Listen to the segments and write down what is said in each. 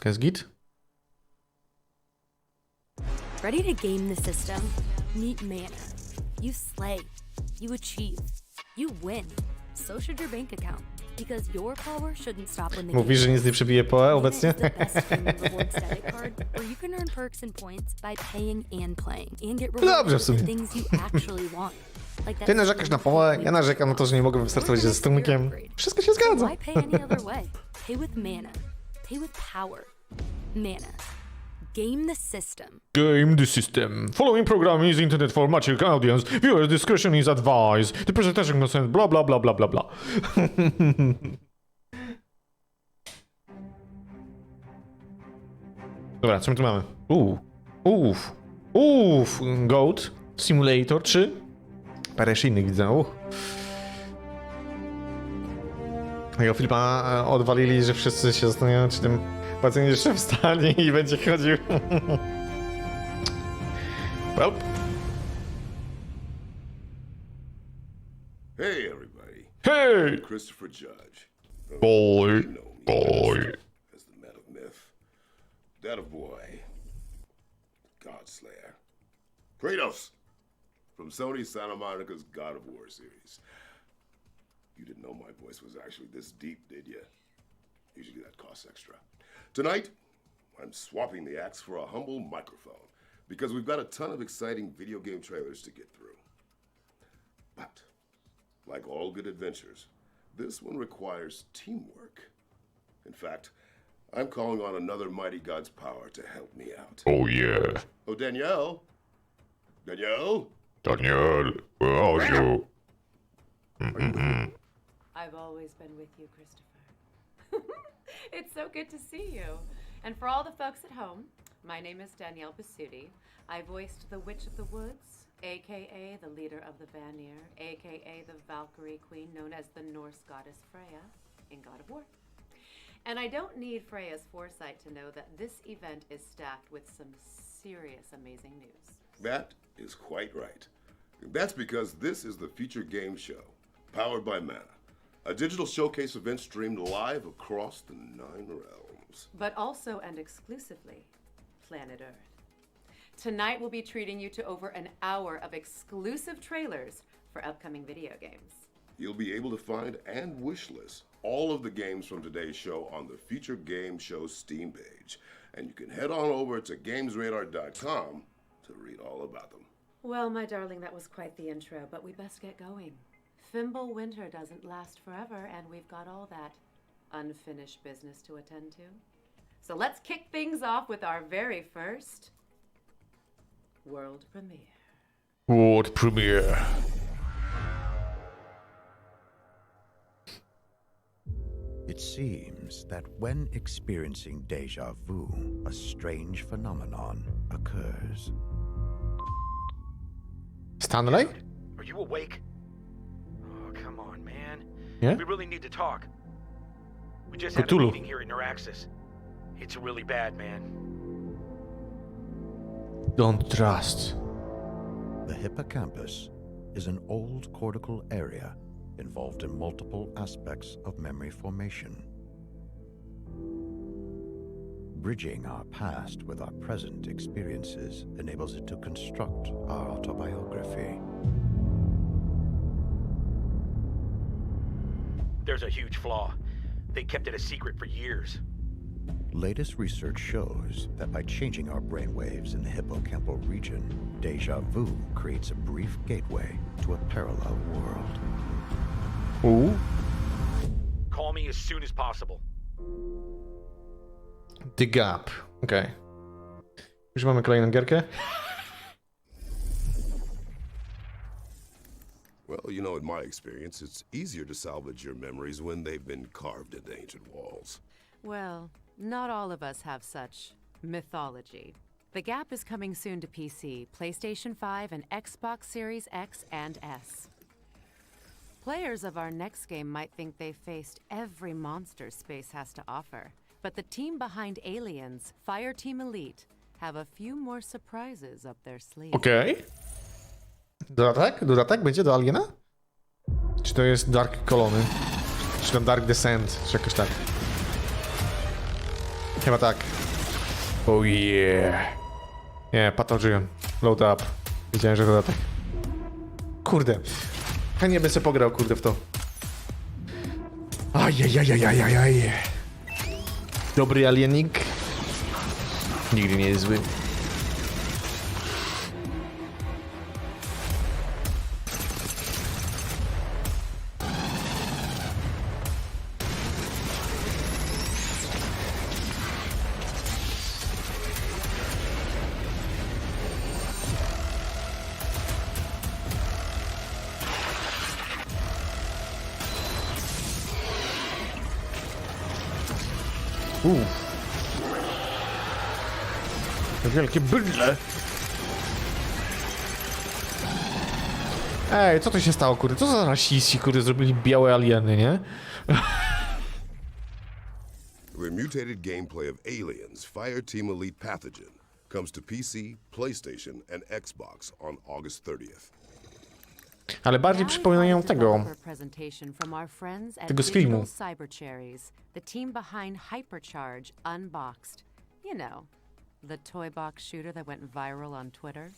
To jest git? Ready to game the system? Meet mana. You slay. You achieve. You win. So should your bank account. Because your power shouldn't stop when the Mówisz, że nic nie przebije PoE obecnie? Mana is the best human rewards debit card, where you can earn perks and points by paying and playing, and get Dobrze rewarded w sumie. for the things you actually want. Like that Ty narzekasz na PoE, ja narzekam na to, że nie mogę wystartować ze strumykiem. Wszystko się zgadza. Why pay any other way? Pay with mana. Pay with power. Mana. Game the system. Game the system. Following program is intended for mature audience. Viewer discretion is advised. The presentation contains bla bla bla bla bla bla. Dobra, co my tu mamy? Goat Simulator 3. Parę jeszcze innych widzę. Jego Filipa odwalili, że wszyscy się zastanawiają, czy ten pacjent jeszcze wstanie i będzie chodził. Well. Hey, everybody. Hey! Christopher Judge. Boy. As the man of myth. Dad of boy. Godslayer. Kratos. From Sony Santa Monica's God of War series. You didn't know my voice was actually this deep, did you? Usually that costs extra. Tonight, I'm swapping the axe for a humble microphone because we've got a ton of exciting video game trailers to get through. But, like all good adventures, this one requires teamwork. In fact, I'm calling on another mighty god's power to help me out. Oh yeah. Oh, Danielle? Danielle? Daniel, where are you? I've always been with you, Christopher. It's so good to see you. And for all the folks at home, my name is Danielle Basutti. I voiced the Witch of the Woods, aka the leader of the Vanir, aka the Valkyrie queen known as the Norse goddess Freya in God of War. And I don't need Freya's foresight to know that this event is stacked with some serious amazing news. That is quite right. That's because this is the feature game show, powered by Mana. A digital showcase event streamed live across the 9 realms. But also and exclusively, planet Earth. Tonight we'll be treating you to over an hour of exclusive trailers for upcoming video games. You'll be able to find and wishlist all of the games from today's show on the feature game show Steam page. And you can head on over to gamesradar.com to read all about them. Well, my darling, that was quite the intro, but we best get going. Fimble winter doesn't last forever, and we've got all that unfinished business to attend to. So let's kick things off with our very first world premiere. World premiere. It seems that when experiencing déjà vu, a strange phenomenon occurs. Stanley? Are you awake? Oh, come on, man. Yeah? We really need to talk. We just had a Cthulhu. meeting here at Neuraxis. It's really bad, man. Don't trust. The hippocampus is an old cortical area involved in multiple aspects of memory formation. Bridging our past with our present experiences enables it to construct our autobiography. There's a huge flaw. They kept it a secret for years. Latest research shows that by changing our brainwaves in the hippocampal region, déjà vu creates a brief gateway to a parallel world. Ooh. Call me as soon as possible. The Gap. Okej. Już mamy kolejną gierkę. Well, you know, in my experience, it's easier to salvage your memories when they've been carved into ancient walls. Well, not all of us have such mythology. The Gap is coming soon to PC, PlayStation 5, and Xbox Series X and S. Players of our next game might think they've faced every monster space has to offer, but the team behind Aliens, Fireteam Elite, have a few more surprises up their sleeve. Okej. Dodatek? Dodatek będzie do Aliena? Czy to jest Dark Colony? Czy tam Dark Descent? Czy jakoś tak? Chyba tak. Oh yeah. Nie, Pathogen. Load up. Wiedziałem, że dodatek. Kurde. Chętnie bym sobie pograł, kurde, w to. Ajajajajajajaj. Dobry alienik. Nigdy nie jest zły. Wielkie bydle. Ej, co to się stało, kurde? Co za rasiści, kurde, zrobili białe alieny, nie? The mutated gameplay of Aliens Fireteam Elite Pathogen comes to PC, PlayStation, and Xbox on August 30th. Ale bardziej przypominają tego. Tego screamu. Cybercherries, the team behind Hypercharge Unboxed. You know, the toy box shooter that went viral on Twitter.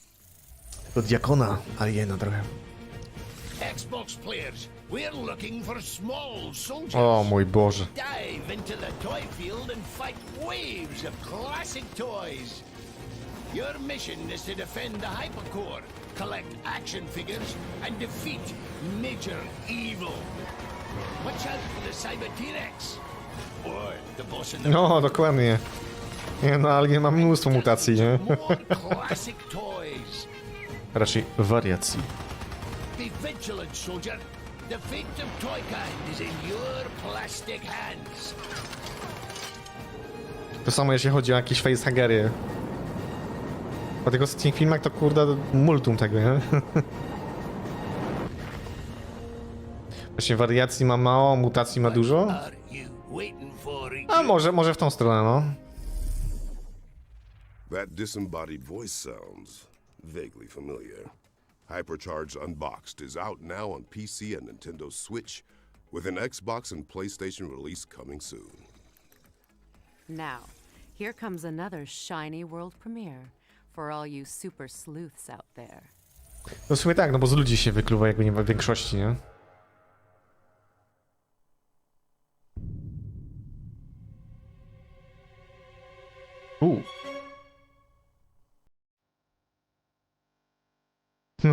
To diakona aliena trochę. Xbox players, we're looking for small soldiers. O mój Boże. Dive into the toy field and fight waves of classic toys. Your mission is to defend the Hypercore, collect action figures, and defeat Major Evil. Watch out for the Cyber T-Rex. Or the boss in the... No, dokładnie. Nie, no, Alien ma mnóstwo mutacji, nie? More classic toys. Raczej wariacji. Be vigilant, soldier. The fate of Toykind is in your plastic hands. To samo jeśli chodzi o jakieś facehagery. Po tych ostatnich filmach to kurde multum tego, nie? Właśnie wariacji ma mało, mutacji ma dużo. Are you waiting for it? A może w tą stronę, no. That disembodied voice sounds vaguely familiar. Hypercharged Unboxed is out now on PC and Nintendo Switch, with an Xbox and PlayStation release coming soon. Now, here comes another shiny world premiere for all you super sleuths out there. No w sumie tak, no bo z ludzi się wykluwa jakby nie w większości, nie?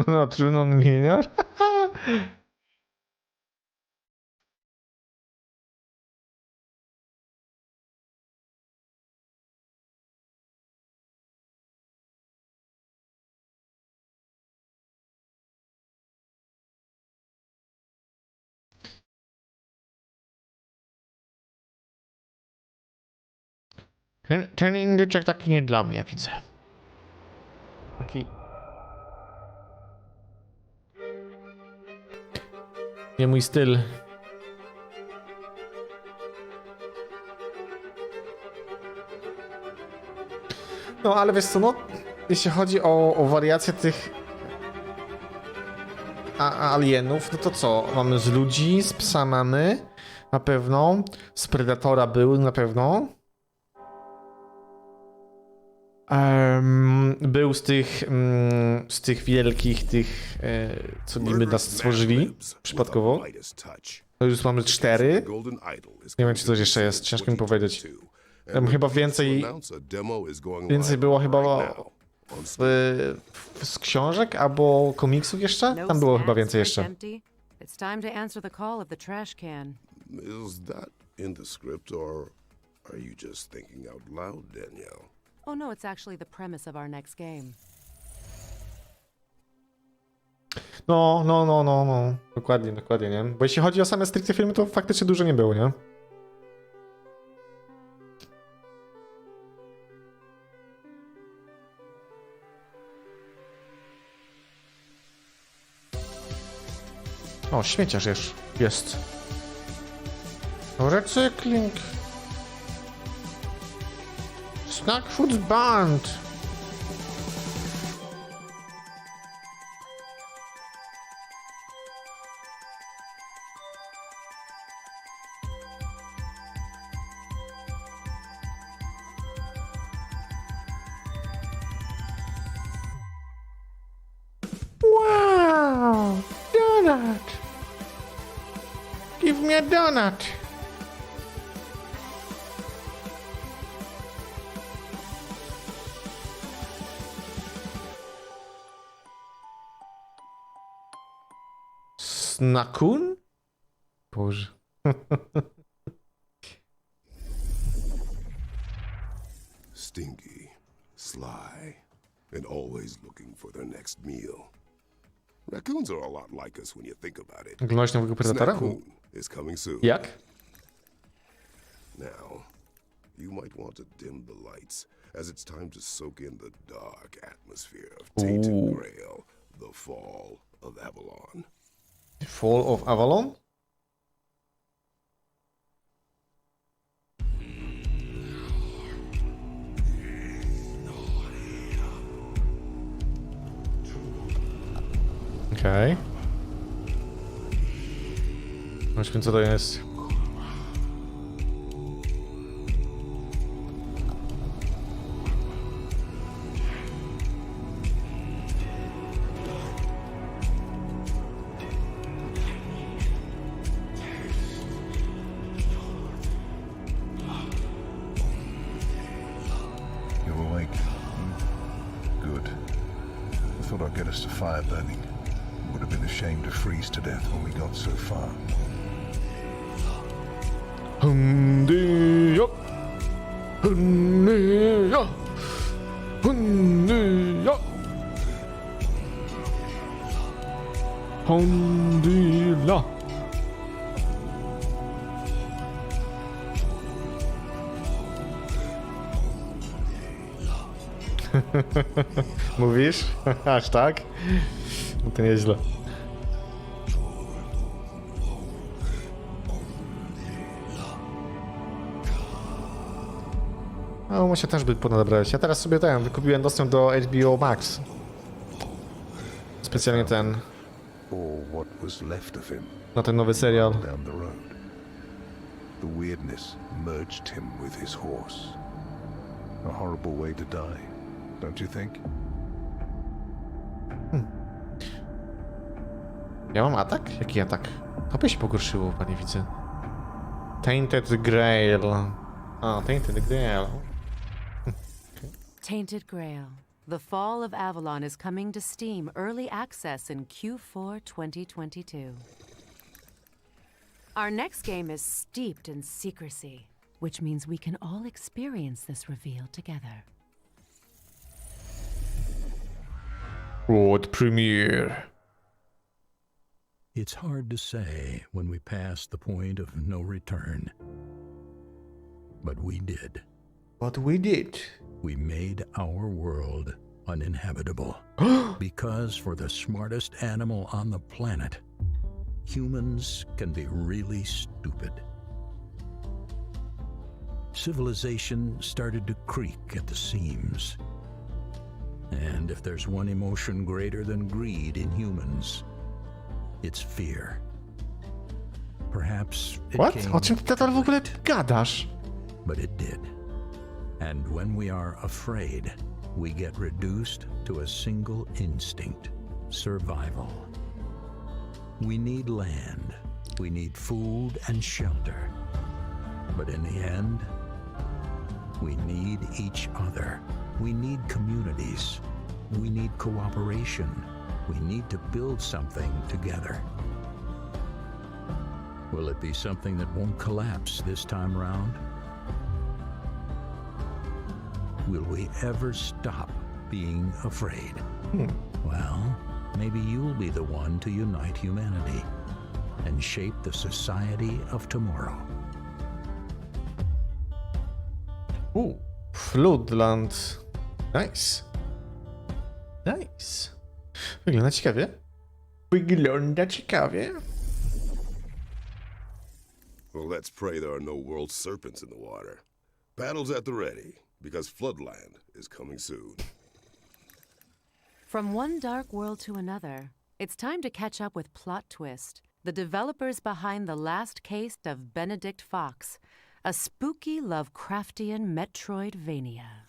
No, trudno miliard. Ten indyczek taki nie dla mnie, widzę. Taki... Nie mój styl. No, ale wiesz co, no... Jeśli chodzi o wariację tych... alienów, no to co? Mamy z ludzi, z psa mamy. Na pewno. Z Predatora był na pewno. Był z tych wielkich, tych, co niby nas stworzyli przypadkowo. To już mamy 4. Nie wiem, czy coś jeszcze jest, ciężko mi powiedzieć. Chyba więcej było chyba z książek albo komiksów jeszcze? Tam było chyba więcej jeszcze. It's time to answer the call of the trash can. Is that in the script, or are you just thinking out loud, Danielle? Oh no, it's actually the premise of our next game. No. Dokładnie, nie? Bo jeśli chodzi o same stricte filmy, to faktycznie dużo nie było, nie? O, śmieciarz jest. Recykling. Snack Food Band. donut. Give me a donut. Snakun? Boże. Stingy, sly, and always looking for their next meal. Raccoons are a lot like us when you think about it. Oglądałeś nowego Predatora? Snackoon is coming soon. Jak? Now, you might want to dim the lights, as it's time to soak in the dark atmosphere of Tainted Ooh. Grail, the fall of Avalon. Fall of Avalon? Okej. Zobaczmy, co to jest. You awake? Good. I thought I'd get us to fire burning. Would have been ashamed to freeze to death when we got so far. Hundia. Hundia. Hundia. Hundia. Mówisz? Aż tak? No to nieźle. No, muszę też być ponabrać. Ja teraz sobie wykupiłem dostęp do HBO Max. Specjalnie ten, Or what was left of him na ten nowy serial. down the road. The weirdness merged him with his horse. A horrible way to die, don't you think? Ja mam atak? Jaki atak? To by się pogorszyło, panie widzę. Tainted Grail. A, Tainted Grail. Tainted Grail. The Fall of Avalon is coming to Steam Early Access in Q4 2022. Our next game is steeped in secrecy, which means we can all experience this reveal together. World premiere. It's hard to say when we pass the point of no return. But we did. What we did. We made our world uninhabitable. Because for the smartest animal on the planet, humans can be really stupid. Civilization started to creak at the seams. And if there's one emotion greater than greed in humans, it's fear. Perhaps it What? came O czym ty tata w ogóle gadasz? but it did. And when we are afraid, we get reduced to a single instinct: survival. We need land, we need food and shelter. But in the end, we need each other. We need communities. We need cooperation. We need to build something together. Will it be something that won't collapse this time round? Will we ever stop being afraid? Well, maybe you'll be the one to unite humanity and shape the society of tomorrow. Floodland. Nice. Nice. Wygląda ciekawie. Wygląda ciekawie. Well, let's pray there are no world serpents in the water. Battles at the ready, because Floodland is coming soon. From one dark world to another, it's time to catch up with Plot Twist, the developers behind the last case of Benedict Fox, a spooky Lovecraftian Metroidvania.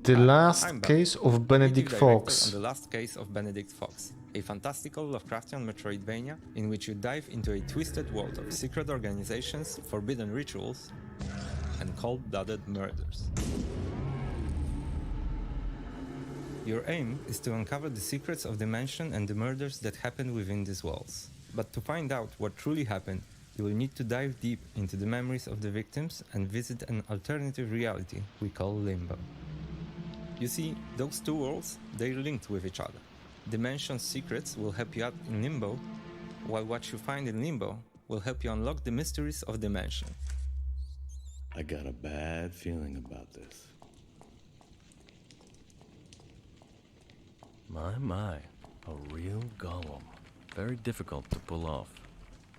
The Last I'm Case of creative Benedict director Fox. on The Last Case of Benedict Fox, a fantastical Lovecraftian Metroidvania in which you dive into a twisted world of secret organizations, forbidden rituals, and cold-blooded murders. Your aim is to uncover the secrets of the mansion and the murders that happened within these walls. But to find out what truly happened, you will need to dive deep into the memories of the victims and visit an alternative reality we call Limbo. You see, those two worlds, they're linked with each other. The mansion's secrets will help you out in Limbo, while what you find in Limbo will help you unlock the mysteries of the mansion. I got a bad feeling about this. My, a real golem. Very difficult to pull off.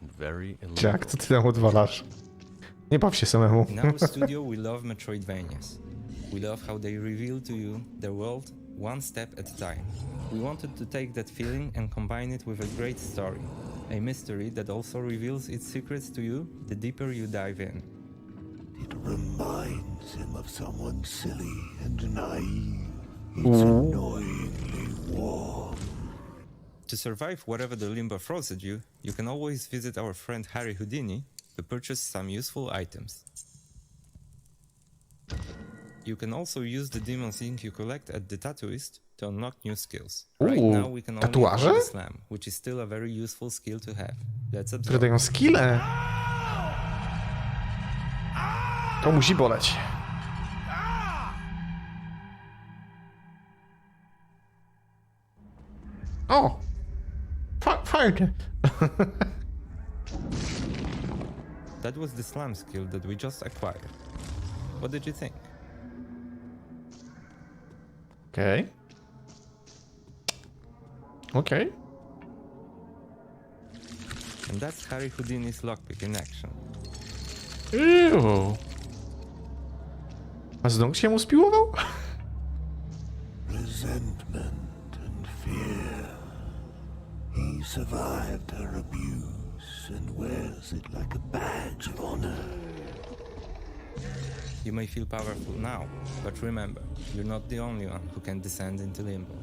And very illegal. Jak, co ty tam odwalasz? Nie baw się samemu. In our studio, we love Metroidvanias. We love how they reveal to you their world one step at a time. We wanted to take that feeling and combine it with a great story. A mystery that also reveals its secrets to you the deeper you dive in. It reminds him of someone silly and naive. It's annoyingly warm. To survive whatever the Limbo throws at you, you can always visit our friend Harry Houdini to purchase some useful items. You can also use the demon's ink you collect at the tattooist to unlock new skills. Right now we can only tatuaże? afford the slam, which is still a very useful skill to have. Let's Które observe. dają skille. To musi boleć. O! Fajnie. That was the slam skill that we just acquired. What did you think? Okej. Okej. And that's Harry Houdini's lockpick in action. Ew. A znów się mu spiłował? Resentment and fear. He survived her abuse and wears it like a badge of honor. You may feel powerful now, but remember, you're not the only one who can descend into Limbo.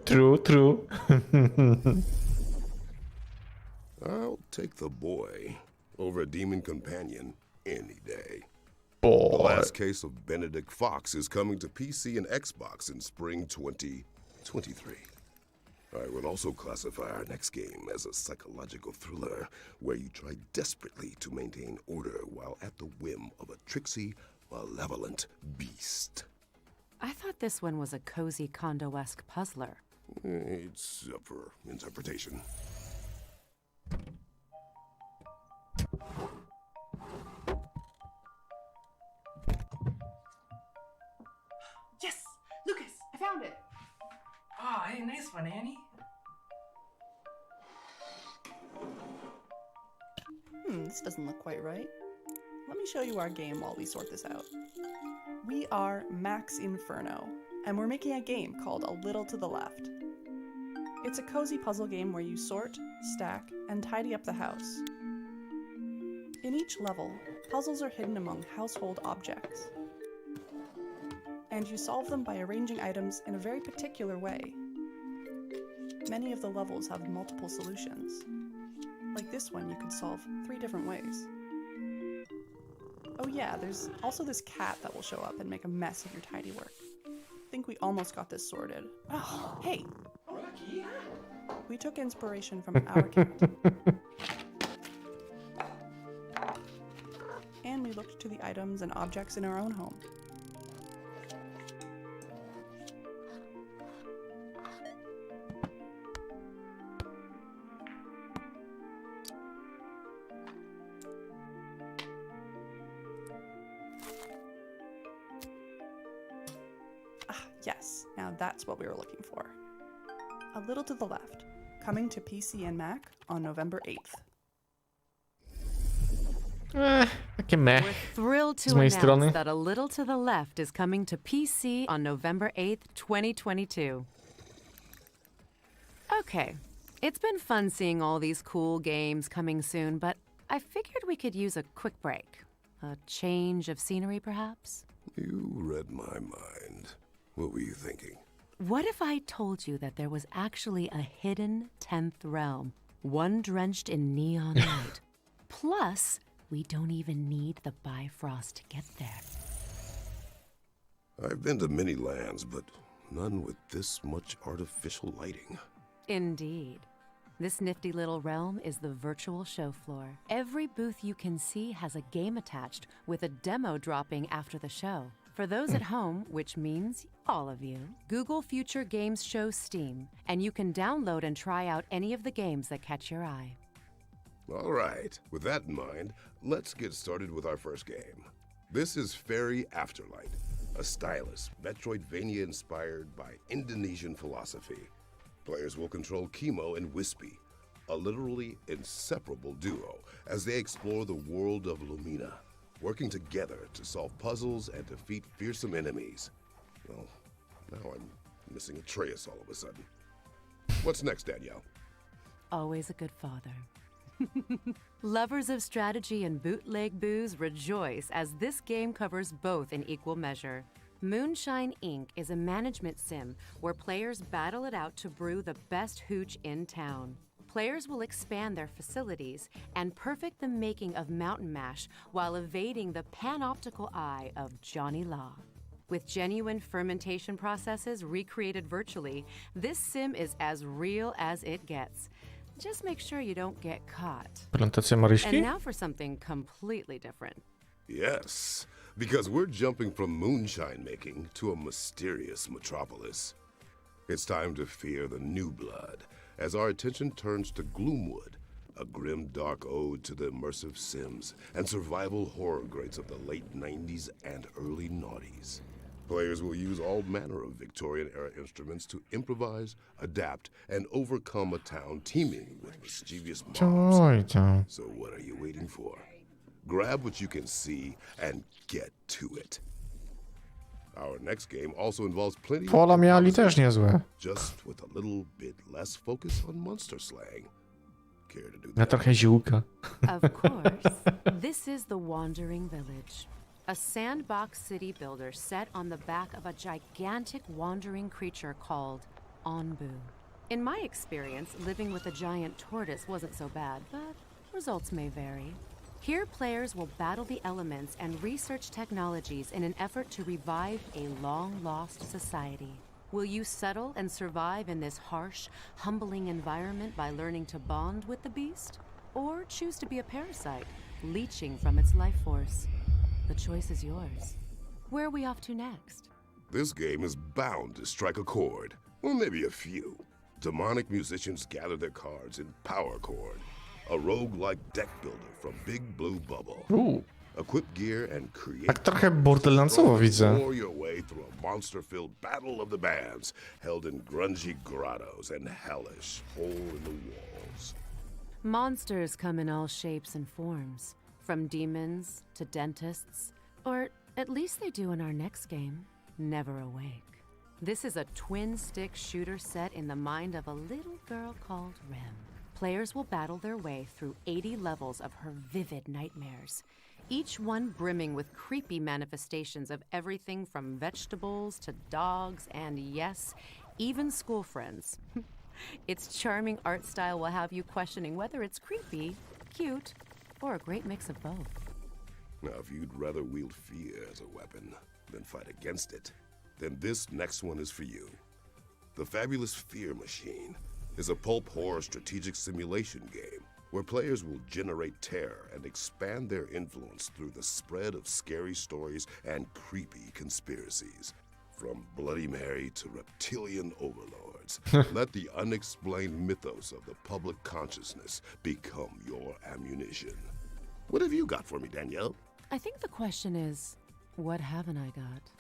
True. I'll take the boy over a demon companion any day. The Boy. Last Case of Benedict Fox is coming to PC and Xbox in spring 2023. I will also classify our next game as a psychological thriller where you try desperately to maintain order while at the whim of a tricksy, malevolent beast. I thought this one was a cozy condo-esque puzzler. It's up for interpretation. Yes! Lucas, I found it! Oh, hey, nice one, Annie. This doesn't look quite right. Let me show you our game while we sort this out. We are Max Inferno, and we're making a game called A Little to the Left. It's a cozy puzzle game where you sort, stack, and tidy up the house. In each level, puzzles are hidden among household objects, and you solve them by arranging items in a very particular way. Many of the levels have multiple solutions. Like this one, you could solve 3 different ways. Oh yeah, there's also this cat that will show up and make a mess of your tidy work. I think we almost got this sorted. Oh, hey! Rocky. We took inspiration from our cat. And we looked to the items and objects in our own home. Yes, now that's what we were looking for. A Little to the Left, coming to PC and Mac on November 8th. Takie meh. We're thrilled z to mojej announce strony. that A Little to the Left is coming to PC on November 8th, 2022. Okay, it's been fun seeing all these cool games coming soon, but I figured we could use a quick break. A change of scenery, perhaps? You read my mind. What were you thinking? What if I told you that there was actually a hidden 10th realm, one drenched in neon light? Plus, we don't even need the Bifrost to get there. I've been to many lands, but none with this much artificial lighting. Indeed. This nifty little realm is the virtual show floor. Every booth you can see has a game attached, with a demo dropping after the show. For those at home, which means all of you, Google Future Games Show Steam, and you can download and try out any of the games that catch your eye. All right, with that in mind, let's get started with our first game. This is Fairy Afterlight, a stylish Metroidvania inspired by Indonesian philosophy. Players will control Chemo and Wispy, a literally inseparable duo, as they explore the world of Lumina, working together to solve puzzles and defeat fearsome enemies. Well, now I'm missing Atreus all of a sudden. What's next, Danielle? Always a good father. Lovers of strategy and bootleg booze rejoice as this game covers both in equal measure. Moonshine Inc. is a management sim where players battle it out to brew the best hooch in town. Players will expand their facilities and perfect the making of Mountain Mash while evading the panoptical eye of Johnny Law. With genuine fermentation processes recreated virtually, this sim is as real as it gets. Just make sure you don't get caught. Plantacja And Maryśki? now for something completely different. Yes, because we're jumping from moonshine making to a mysterious metropolis. It's time to fear the new blood, as our attention turns to Gloomwood, a grim dark ode to the immersive sims and survival horror greats of the late 90s and early noughties. Players will use all manner of Victorian-era instruments to improvise, adapt, and overcome a town teeming with mischievous mobs. Oj tam. So what are you waiting for? Grab what you can see and get to it. Our next game also involves plenty Pola of mieli improvisation, też niezłe. just with a little bit less focus on monster slang. Care to do Ja that? trochę ziółka. Of course, this is the Wandering Village, a sandbox city builder set on the back of a gigantic wandering creature called Onbu. In my experience, living with a giant tortoise wasn't so bad, but results may vary. Here, players will battle the elements and research technologies in an effort to revive a long-lost society. Will you settle and survive in this harsh, humbling environment by learning to bond with the beast? Or choose to be a parasite, leeching from its life force? The choice is yours. Where are we off to next? This game is bound to strike a chord, or maybe a few. Demonic musicians gather their cards in Power Chord, a roguelike deck builder from Big Blue Bubble. Equip gear and create. Tak trochę borderlandsowo widzę. Explore your way through a monster-filled battle of the bands, held in grungy grottos and hellish hole-in-the-walls. Monsters come in all shapes and forms, from demons to dentists, or at least they do in our next game, Never Awake. This is a twin-stick shooter set in the mind of a little girl called Rem. Players will battle their way through 80 levels of her vivid nightmares, each one brimming with creepy manifestations of everything from vegetables to dogs and, yes, even school friends. Its charming art style will have you questioning whether it's creepy, cute, or a great mix of both. Now, if you'd rather wield fear as a weapon than fight against it, then this next one is for you. The Fabulous Fear Machine is a pulp horror strategic simulation game where players will generate terror and expand their influence through the spread of scary stories and creepy conspiracies. From Bloody Mary to reptilian overlords, let the unexplained mythos of the public consciousness become your ammunition. What have you got for me, Danielle? I think the question is, what haven't I got?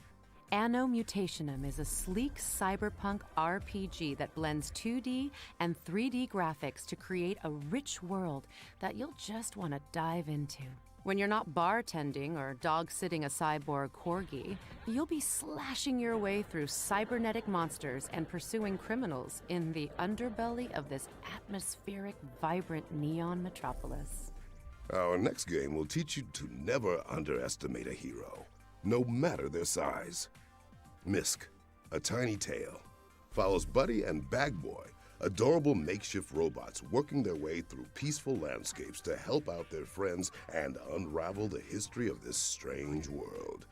Anno Mutationum is a sleek cyberpunk RPG that blends 2D and 3D graphics to create a rich world that you'll just want to dive into. When you're not bartending or dog-sitting a cyborg corgi, you'll be slashing your way through cybernetic monsters and pursuing criminals in the underbelly of this atmospheric, vibrant neon metropolis. Our next game will teach you to never underestimate a hero, no matter their size. Misk, a tiny tail, follows Buddy and Bag Boy, adorable makeshift robots working their way through peaceful landscapes to help out their friends and unravel the history of this strange world.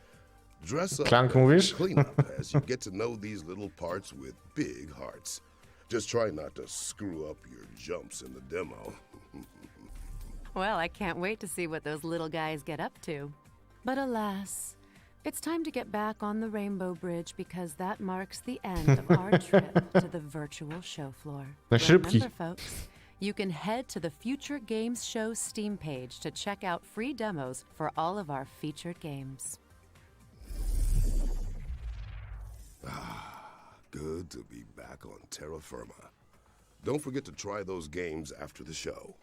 Dress up and clean up as you get to know these little parts with big hearts. Just try not to screw up your jumps in the demo. Well, I can't wait to see what those little guys get up to. But alas, it's time to get back on the Rainbow Bridge because that marks the end of our trip to the virtual show floor. Remember, folks, you can head to the Future Games Show Steam page to check out free demos for all of our featured games. Good to be back on terra firma. Don't forget to try those games after the show.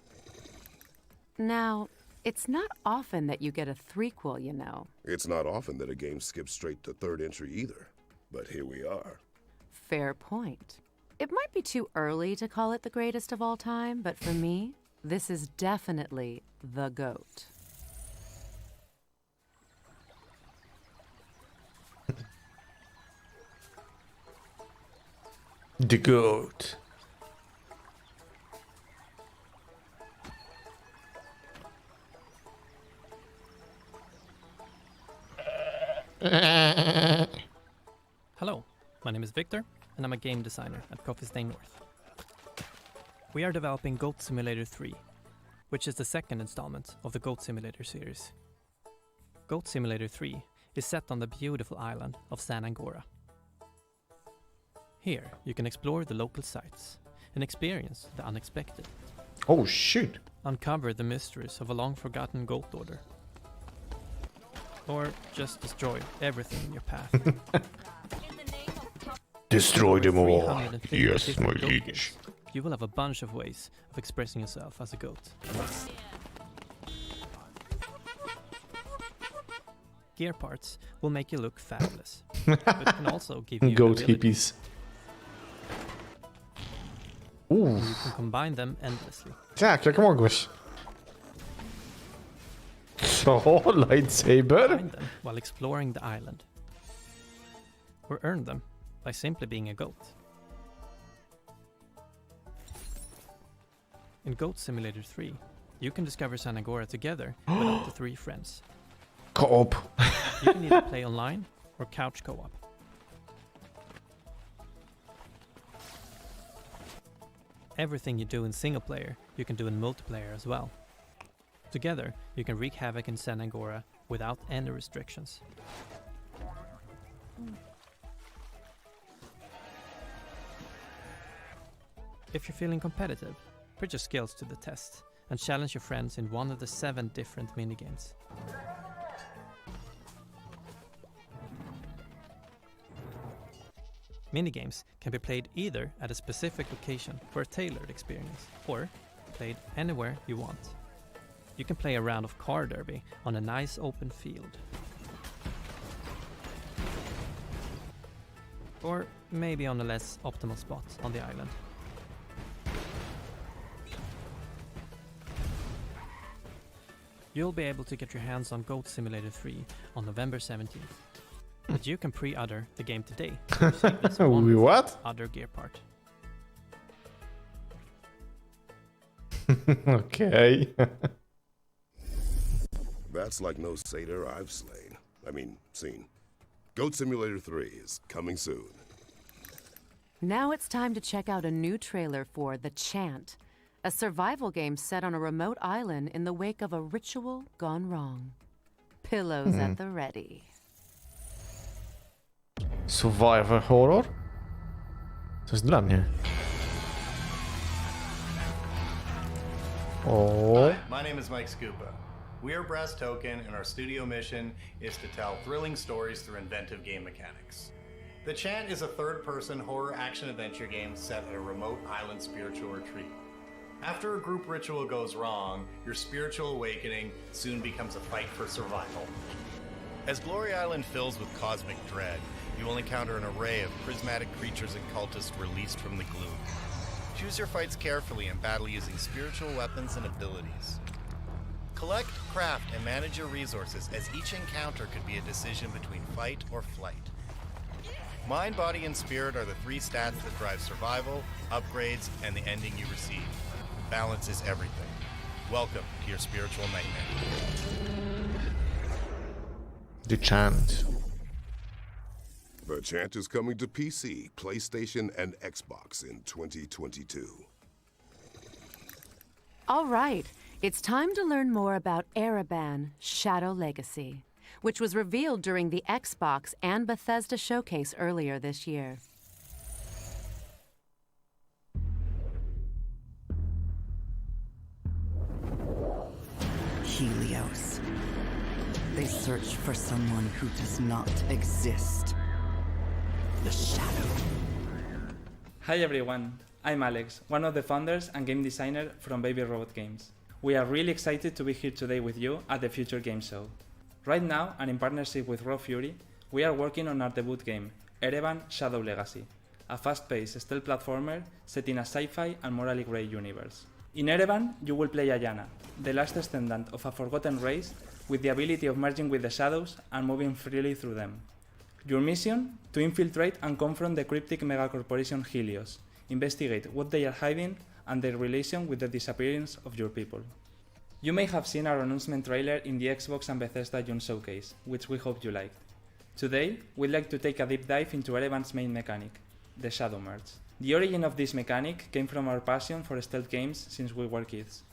Now, it's not often that you get a threequel, you know. It's not often that a game skips straight to third entry either, but here we are. Fair point. It might be too early to call it the greatest of all time, but for me, this is definitely the GOAT. The GOAT. Hello, my name is Victor, and I'm a game designer at Coffee Stain North. We are developing Goat Simulator 3, which is the second installment of the Goat Simulator series. Goat Simulator 3 is set on the beautiful island of San Angora. Here, you can explore the local sites and experience the unexpected. Oh, shoot! Uncover the mysteries of a long-forgotten goat order. Or just destroy everything in your path. Destroy them all. Yes, my liege. You will have a bunch of ways of expressing yourself as a goat. Gear parts will make you look fabulous, but can also give you goat hippies. You can combine them endlessly. Tak, jak mogłeś. Co? Lightsaber? Find them while exploring the island. Or earn them by simply being a goat. In Goat Simulator 3, you can discover San Angora together with up to 3 friends. Co-op. You can either play online or couch co-op. Everything you do in single player, you can do in multiplayer as well. Together, you can wreak havoc in San Angora without any restrictions. If you're feeling competitive, put your skills to the test and challenge your friends in one of the 7 different minigames. Minigames can be played either at a specific location for a tailored experience, or played anywhere you want. You can play a round of car derby on a nice open field. Or maybe on a less optimal spot on the island. You'll be able to get your hands on Goat Simulator 3 on November 17th. But you can pre-order the game today. What? Other gear part. Okay. That's like no satyr I've seen. Goat Simulator 3 is coming soon. Now it's time to check out a new trailer for The Chant, a survival game set on a remote island in the wake of a ritual gone wrong. Pillows at the ready. Survivor horror? To jest dla mnie. Oh. Hi, my name is Mike Scupa. We are Brass Token, and our studio mission is to tell thrilling stories through inventive game mechanics. The Chant is a third-person horror action-adventure game set at a remote island spiritual retreat. After a group ritual goes wrong, your spiritual awakening soon becomes a fight for survival. As Glory Island fills with cosmic dread, you will encounter an array of prismatic creatures and cultists released from the gloom. Choose your fights carefully and battle using spiritual weapons and abilities. Collect, craft, and manage your resources, as each encounter could be a decision between fight or flight. Mind, body, and spirit are the three stats that drive survival, upgrades, and the ending you receive. Balance is everything. Welcome to your spiritual nightmare. The Chant. The Chant is coming to PC, PlayStation, and Xbox in 2022. All right, it's time to learn more about Ereban Shadow Legacy, which was revealed during the Xbox and Bethesda showcase earlier this year. Helios. They search for someone who does not exist. The Shadow. Hi everyone, I'm Alex, one of the founders and game designer from Baby Robot Games. We are really excited to be here today with you at the Future Game Show. Right now, and in partnership with Raw Fury, we are working on our debut game, Ereban Shadow Legacy, a fast-paced stealth platformer set in a sci-fi and morally grey universe. In Ereban, you will play Ayana, the last descendant of a forgotten race with the ability of merging with the shadows and moving freely through them. Your mission? To infiltrate and confront the cryptic megacorporation Helios, investigate what they are hiding and their relation with the disappearance of your people. You may have seen our announcement trailer in the Xbox and Bethesda June showcase, which we hope you liked. Today, we'd like to take a deep dive into Ereban's main mechanic, the Shadow Merge. The origin of this mechanic came from our passion for stealth games since we were kids.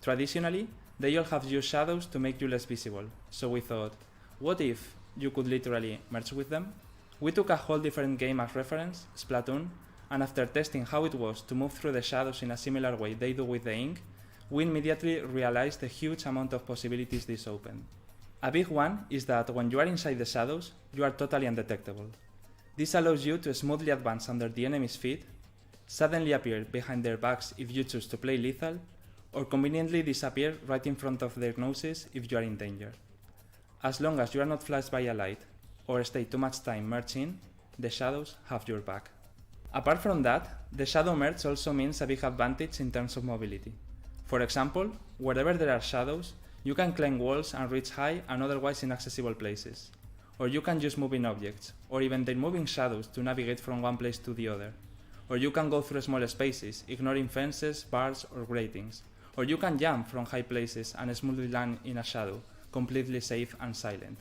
Traditionally, they all have used shadows to make you less visible, so we thought, what if you could literally merge with them? We took a whole different game as reference, Splatoon, and after testing how it was to move through the shadows in a similar way they do with the ink, we immediately realized the huge amount of possibilities this opened. A big one is that when you are inside the shadows, you are totally undetectable. This allows you to smoothly advance under the enemy's feet, suddenly appear behind their backs if you choose to play lethal, or conveniently disappear right in front of their noses if you are in danger. As long as you are not flashed by a light, or stay too much time merging, the shadows have your back. Apart from that, the shadow merge also means a big advantage in terms of mobility. For example, wherever there are shadows, you can climb walls and reach high and otherwise inaccessible places. Or you can use moving objects, or even their moving shadows to navigate from one place to the other. Or you can go through small spaces, ignoring fences, bars, or gratings. Or you can jump from high places and smoothly land in a shadow, completely safe and silent.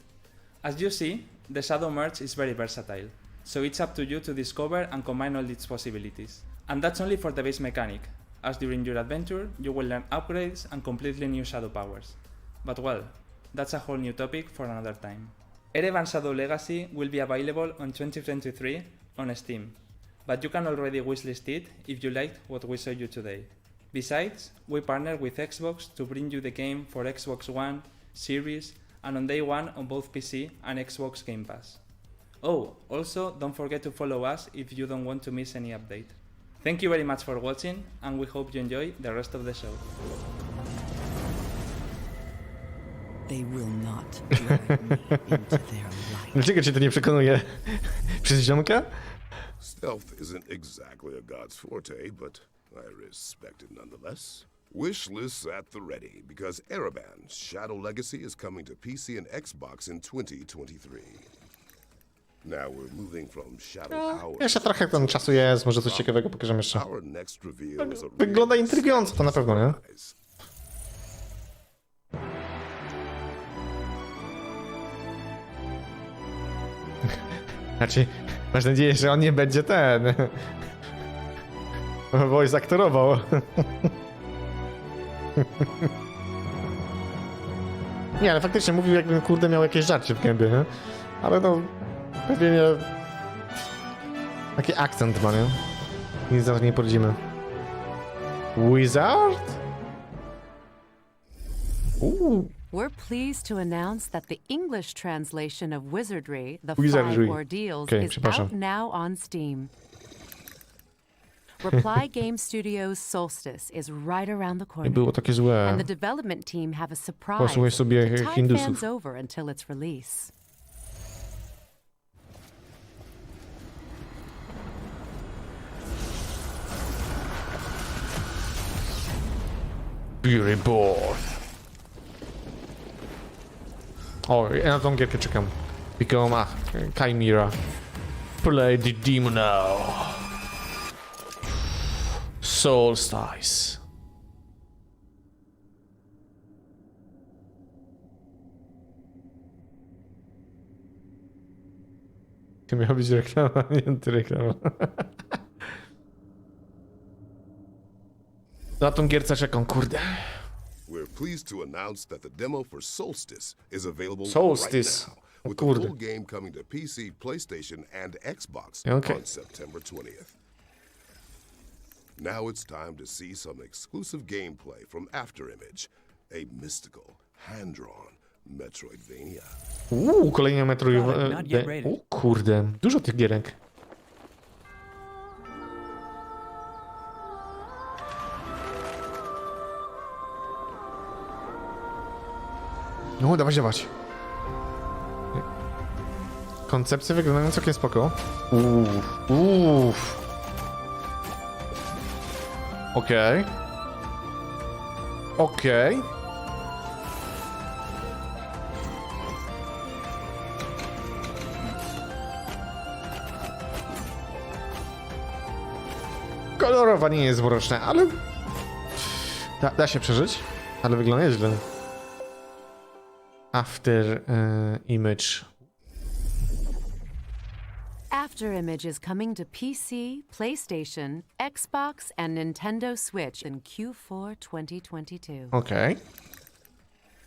As you see, the Shadow Merge is very versatile, so it's up to you to discover and combine all its possibilities. And that's only for the base mechanic, as during your adventure you will learn upgrades and completely new shadow powers. But well, that's a whole new topic for another time. Ereban Shadow Legacy will be available on 2023 on Steam, but you can already wishlist it if you liked what we showed you today. Besides, we partnered with Xbox to bring you the game for Xbox One, Series, and on day one on both PC and Xbox Game Pass. Oh, also don't forget to follow us if you don't want to miss any update. Thank you very much for watching, and we hope you enjoy the rest of the show. They will not drag me into their light. Dlaczego cię to nie przekonuje? Przez ziomka? Stealth isn't exactly a god's forte, but I respect it nonetheless. Wish lists at the ready, because Ereban Shadow Legacy is coming to PC and Xbox in 2023. Now we're moving from Shadow Power. Jeszcze trochę tam czasu jest, może coś ciekawego pokażemy jeszcze. Our next reveal is a Wygląda intrygująco, to na pewno, nie? Znaczy, masz nadzieję, że on nie będzie ten... Voice aktorował. Nie, ale faktycznie mówił, jakbym kurde miał jakieś żarcie w gębie, nie? Ale no... Pewnie nie... Taki akcent ma, nie? Nic za to nie poradzimy. Wizard? We're pleased to announce that the English translation of Wizardry, The Wizardry. Five Ordeals, Okay, is out now on Steam. Reply Game Studios' Solstice is right around the Nie corner. było takie złe. And the development team have a surprise Posłuchaj sobie to tide Hindusów. fans over until its release. Beauty Board. O, ja na tą gierkę czekam. Become Chimera. Play the demon now. Solstice. To miała być reklama, nie antyreklama. Na tą gierce czekam, kurde. We're pleased to announce that the demo for Solstice is available Solstice. right now, with the Kurde. full game coming to PC, PlayStation, and Xbox Okay. on September 20th. Now it's time to see some exclusive gameplay from Afterimage, a mystical, hand-drawn Metroidvania. Kolejne Metroidvania. Kurde, dużo tych gierek. No, dawać. Koncepcje wyglądają całkiem spoko. Okej. Kolorowanie nie jest mroczne, ale... Da się przeżyć, ale wygląda nieźle. Afterimage. Afterimage is coming to PC, PlayStation, Xbox, and Nintendo Switch in Q4 2022. Okay.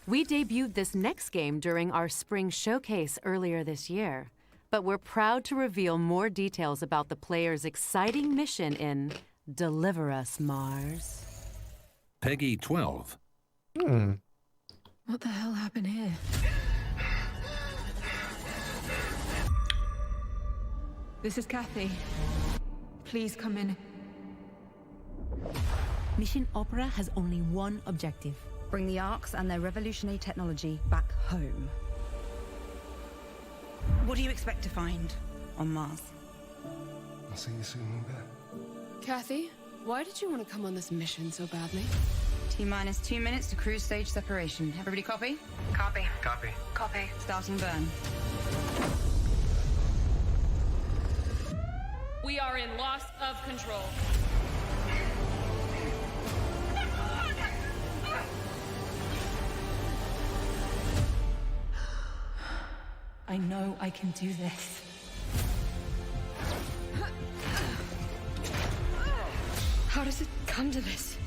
We debuted this next game during our spring showcase earlier this year, but we're proud to reveal more details about the player's exciting mission in Deliver Us, Mars. Peggy 12. What the hell happened here? This is Kathy. Please come in. Mission Opera has only one objective. Bring the Arks and their revolutionary technology back home. What do you expect to find on Mars? I'll see you soon, Moonbear. Kathy, why did you want to come on this mission so badly? T-minus 2 minutes to cruise stage separation. Everybody copy? Copy. Copy. Copy. Starting burn. We are in loss of control. I know I can do this. How does it come to this?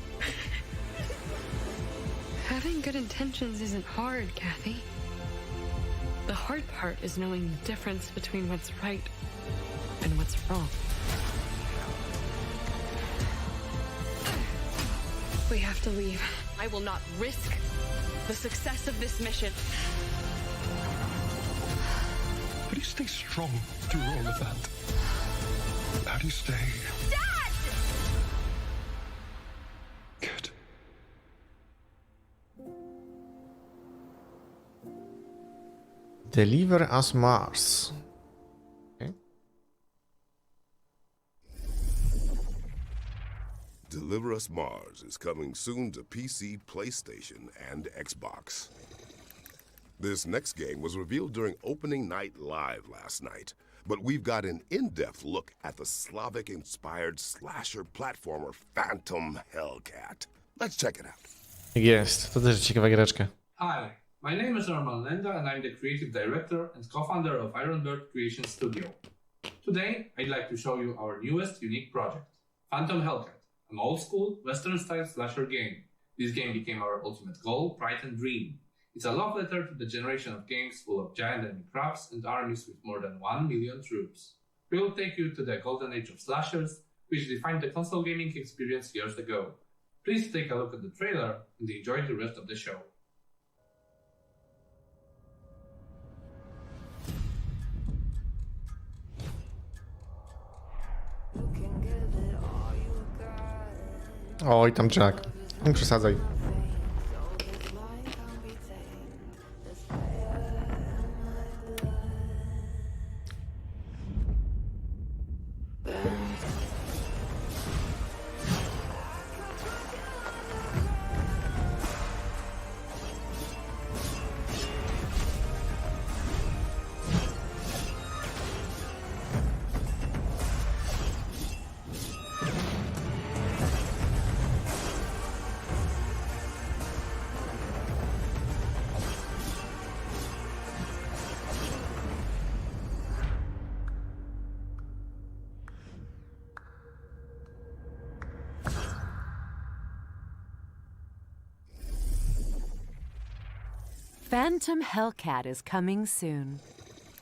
Having good intentions isn't hard, Kathy. The hard part is knowing the difference between what's right and what's wrong. We have to leave. I will not risk the success of this mission. How do you stay strong through all of that? How do you stay... Dad! Good. Deliver Us Mars. Okay. Deliver Us Mars is coming soon to PC, PlayStation, and Xbox. This next game was revealed during opening night live last night, but we've got an in-depth look at the Slavic-inspired slasher platformer Phantom Hellcat. Let's check it out. Jest, to też ciekawa giereczka. Hi, my name is Norman Lenda and I'm the creative director and co-founder of Ironbird Creation Studio. Today, I'd like to show you our newest unique project, Phantom Hellcat, an old-school, Western-style slasher game. This game became our ultimate goal, pride and dream. It's a love letter to the generation of games full of giant enemy crabs and armies with more than 1 million troops. We will take you to the golden age of slashers, which defined the console gaming experience years ago. Please take a look at the trailer and enjoy the rest of the show. You can give it all you Oj, tam Jack. Nie przesadzaj. Phantom Hellcat is coming soon.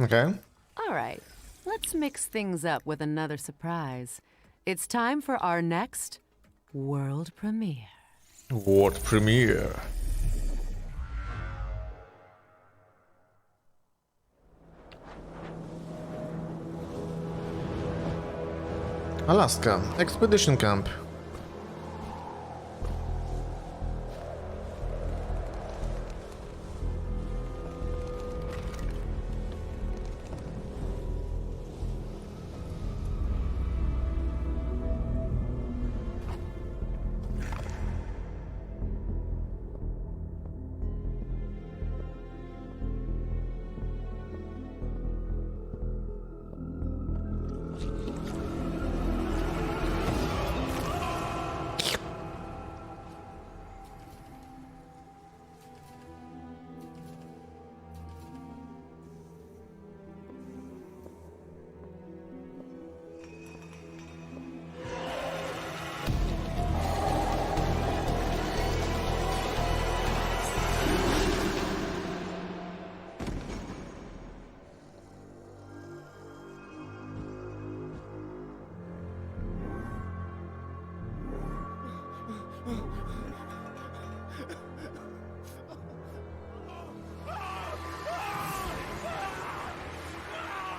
Okay. All right, let's mix things up with another surprise. It's time for our next world premiere. World premiere. Alaska Expedition Camp.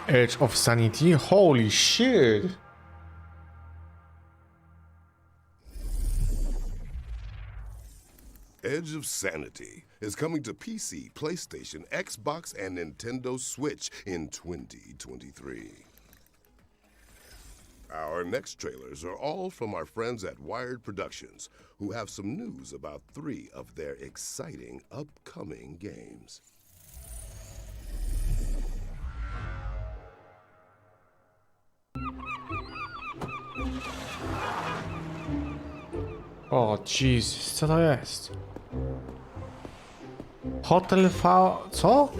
Edge of Sanity? Holy shit! Edge of Sanity is coming to PC, PlayStation, Xbox, and Nintendo Switch in 2023. Our next trailers are all from our friends at Wired Productions, who have some news about 3 of their exciting upcoming games. O, Jesus, co to jest? Hotel V... co?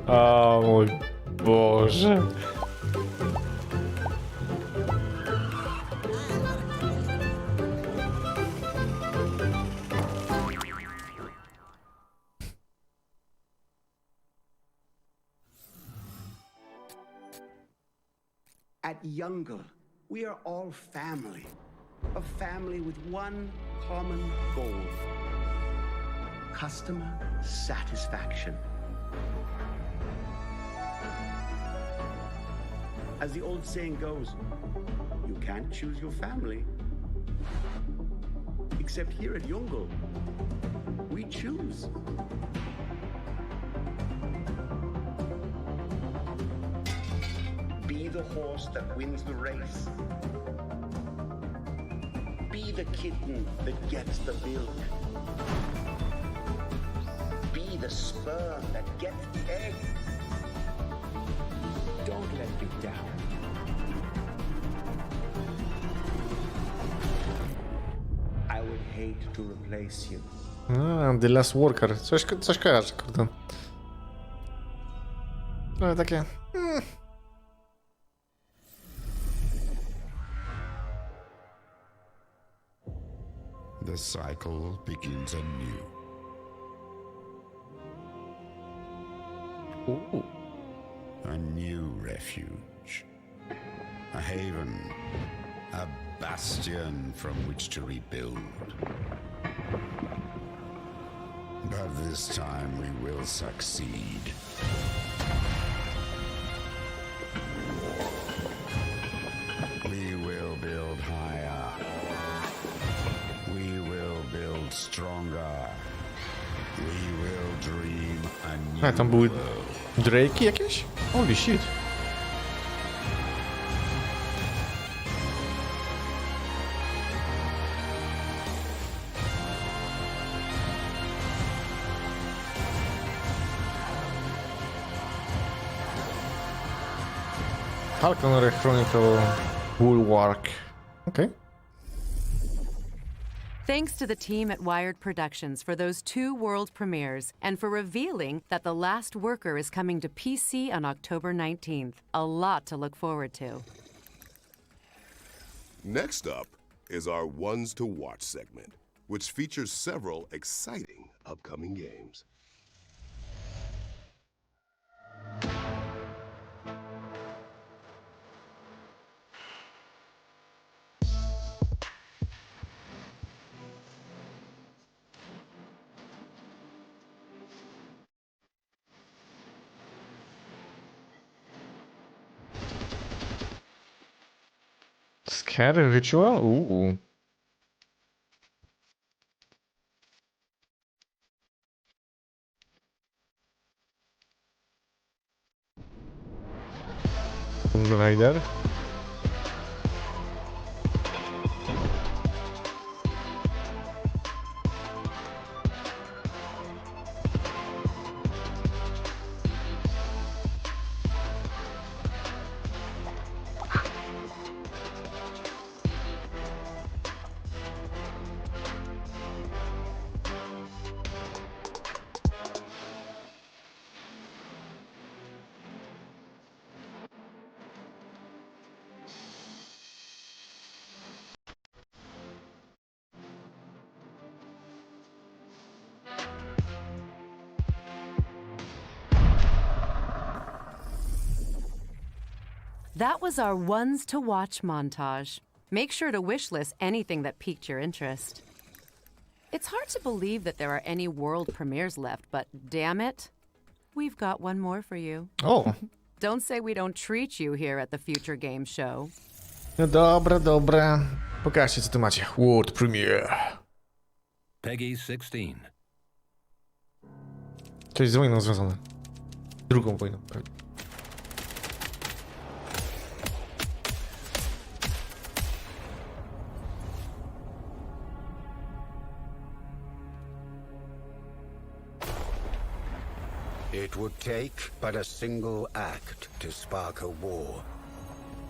O mój Boże. At Youngle, we are all family. A family with one common goal. Customer satisfaction. As the old saying goes, you can't choose your family. Except here at Youngle, we choose. Be the horse that wins the race. Be the kitten that gets the milk. Be the sperm that gets the egg. Don't let me down. I would hate to replace you. The Last Worker. Coś kojarzę, kurde. Ale takie... The cycle begins anew. Ooh. A new refuge. A haven. A bastion from which to rebuild. But this time we will succeed. We will build higher. We will build stronger. We will dream a new Tam były world. Drake'i jakieś? Holy shit. Falcon Chronicle Bulwark. Okay. Thanks to the team at Wired Productions for those 2 world premieres and for revealing that The Last Worker is coming to PC on October 19th. A lot to look forward to. Next up is our Ones to Watch segment, which features several exciting upcoming games. Scary Ritual? Ooh. Tomb Raider. That was our Ones to Watch montage. Make sure to wishlist anything that piqued your interest. It's hard to believe that there are any world premieres left, but damn it, we've got one more for you. Oh. Don't say we don't treat you here at the Future Game Show. No dobra, dobra. Pokażcie, co tu macie. World Premiere. Peggy 16. Coś z wojną związane. Drugą wojną, pewnie. It would take but a single act to spark a war,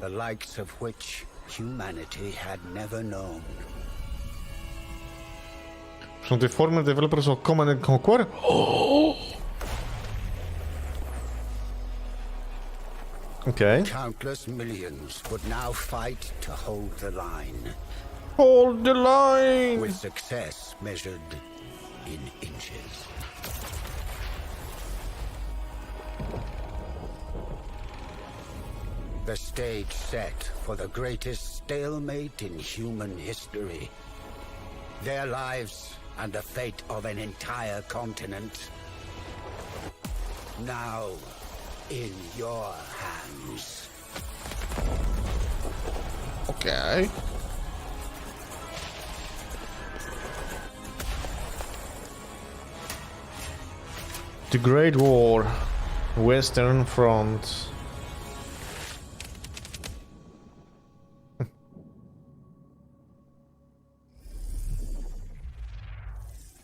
the likes of which humanity had never known. From the former developers of Command and Conquer? Oh! Okay. Countless millions would now fight to hold the line. Hold the line! With success measured in inches. The stage set for the greatest stalemate in human history. Their lives and the fate of an entire continent. Now in your hands. Okay. The Great War. Western Front.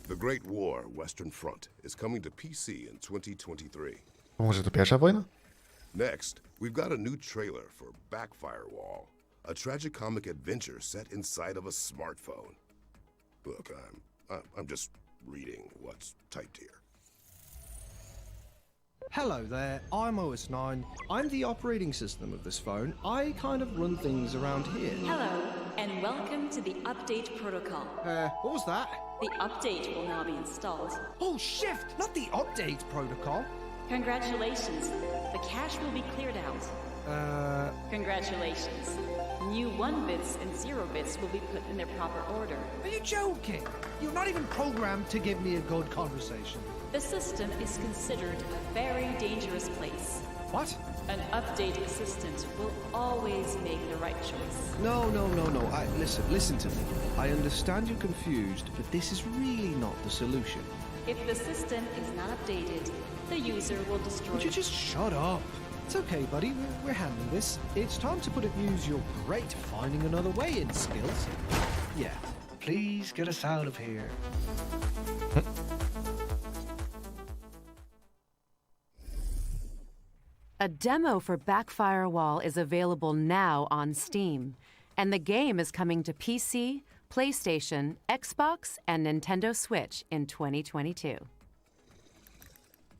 The Great War Western Front is coming to PC in 2023. Może to pierwsza wojna? Next, we've got a new trailer for Backfirewall, a tragicomic adventure set inside of a smartphone. Look, I'm just reading what's typed here. Hello there, I'm OS9. I'm the operating system of this phone. I kind of run things around here. Hello, and welcome to the update protocol. What was that? The update will now be installed. Oh, shift! Not the update protocol. Congratulations. The cache will be cleared out. Congratulations. New 1 bits and 0 bits will be put in their proper order. Are you joking? You're not even programmed to give me a good conversation. The system is considered a very dangerous place. What? An update assistant will always make the right choice. No. Listen to me. I understand you're confused, but this is really not the solution. If the system is not updated, the user will destroy. Would you just shut up? It's okay, buddy. We're handling this. It's time to put it use your great finding another way in skills. Yeah. Please get us out of here. A demo for Backfire Wall is available now on Steam, and the game is coming to PC, PlayStation, Xbox, and Nintendo Switch in 2022.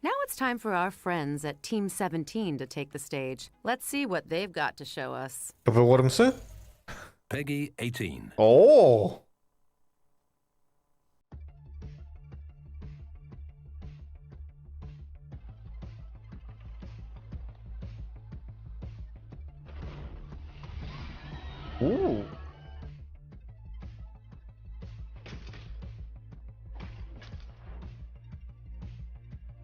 Now it's time for our friends at Team 17 to take the stage. Let's see what they've got to show us. Wyłączę? Peggy 18. O!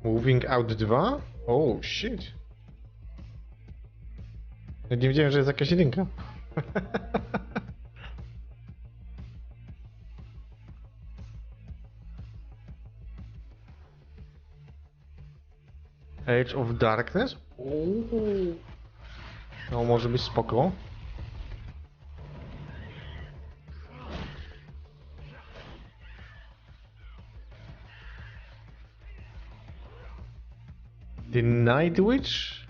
Moving Out 2? Oh shit. Ja nie wiedziałem, że jest jakaś jedynka. Age of Darkness? No może być spoko. The Night Witch?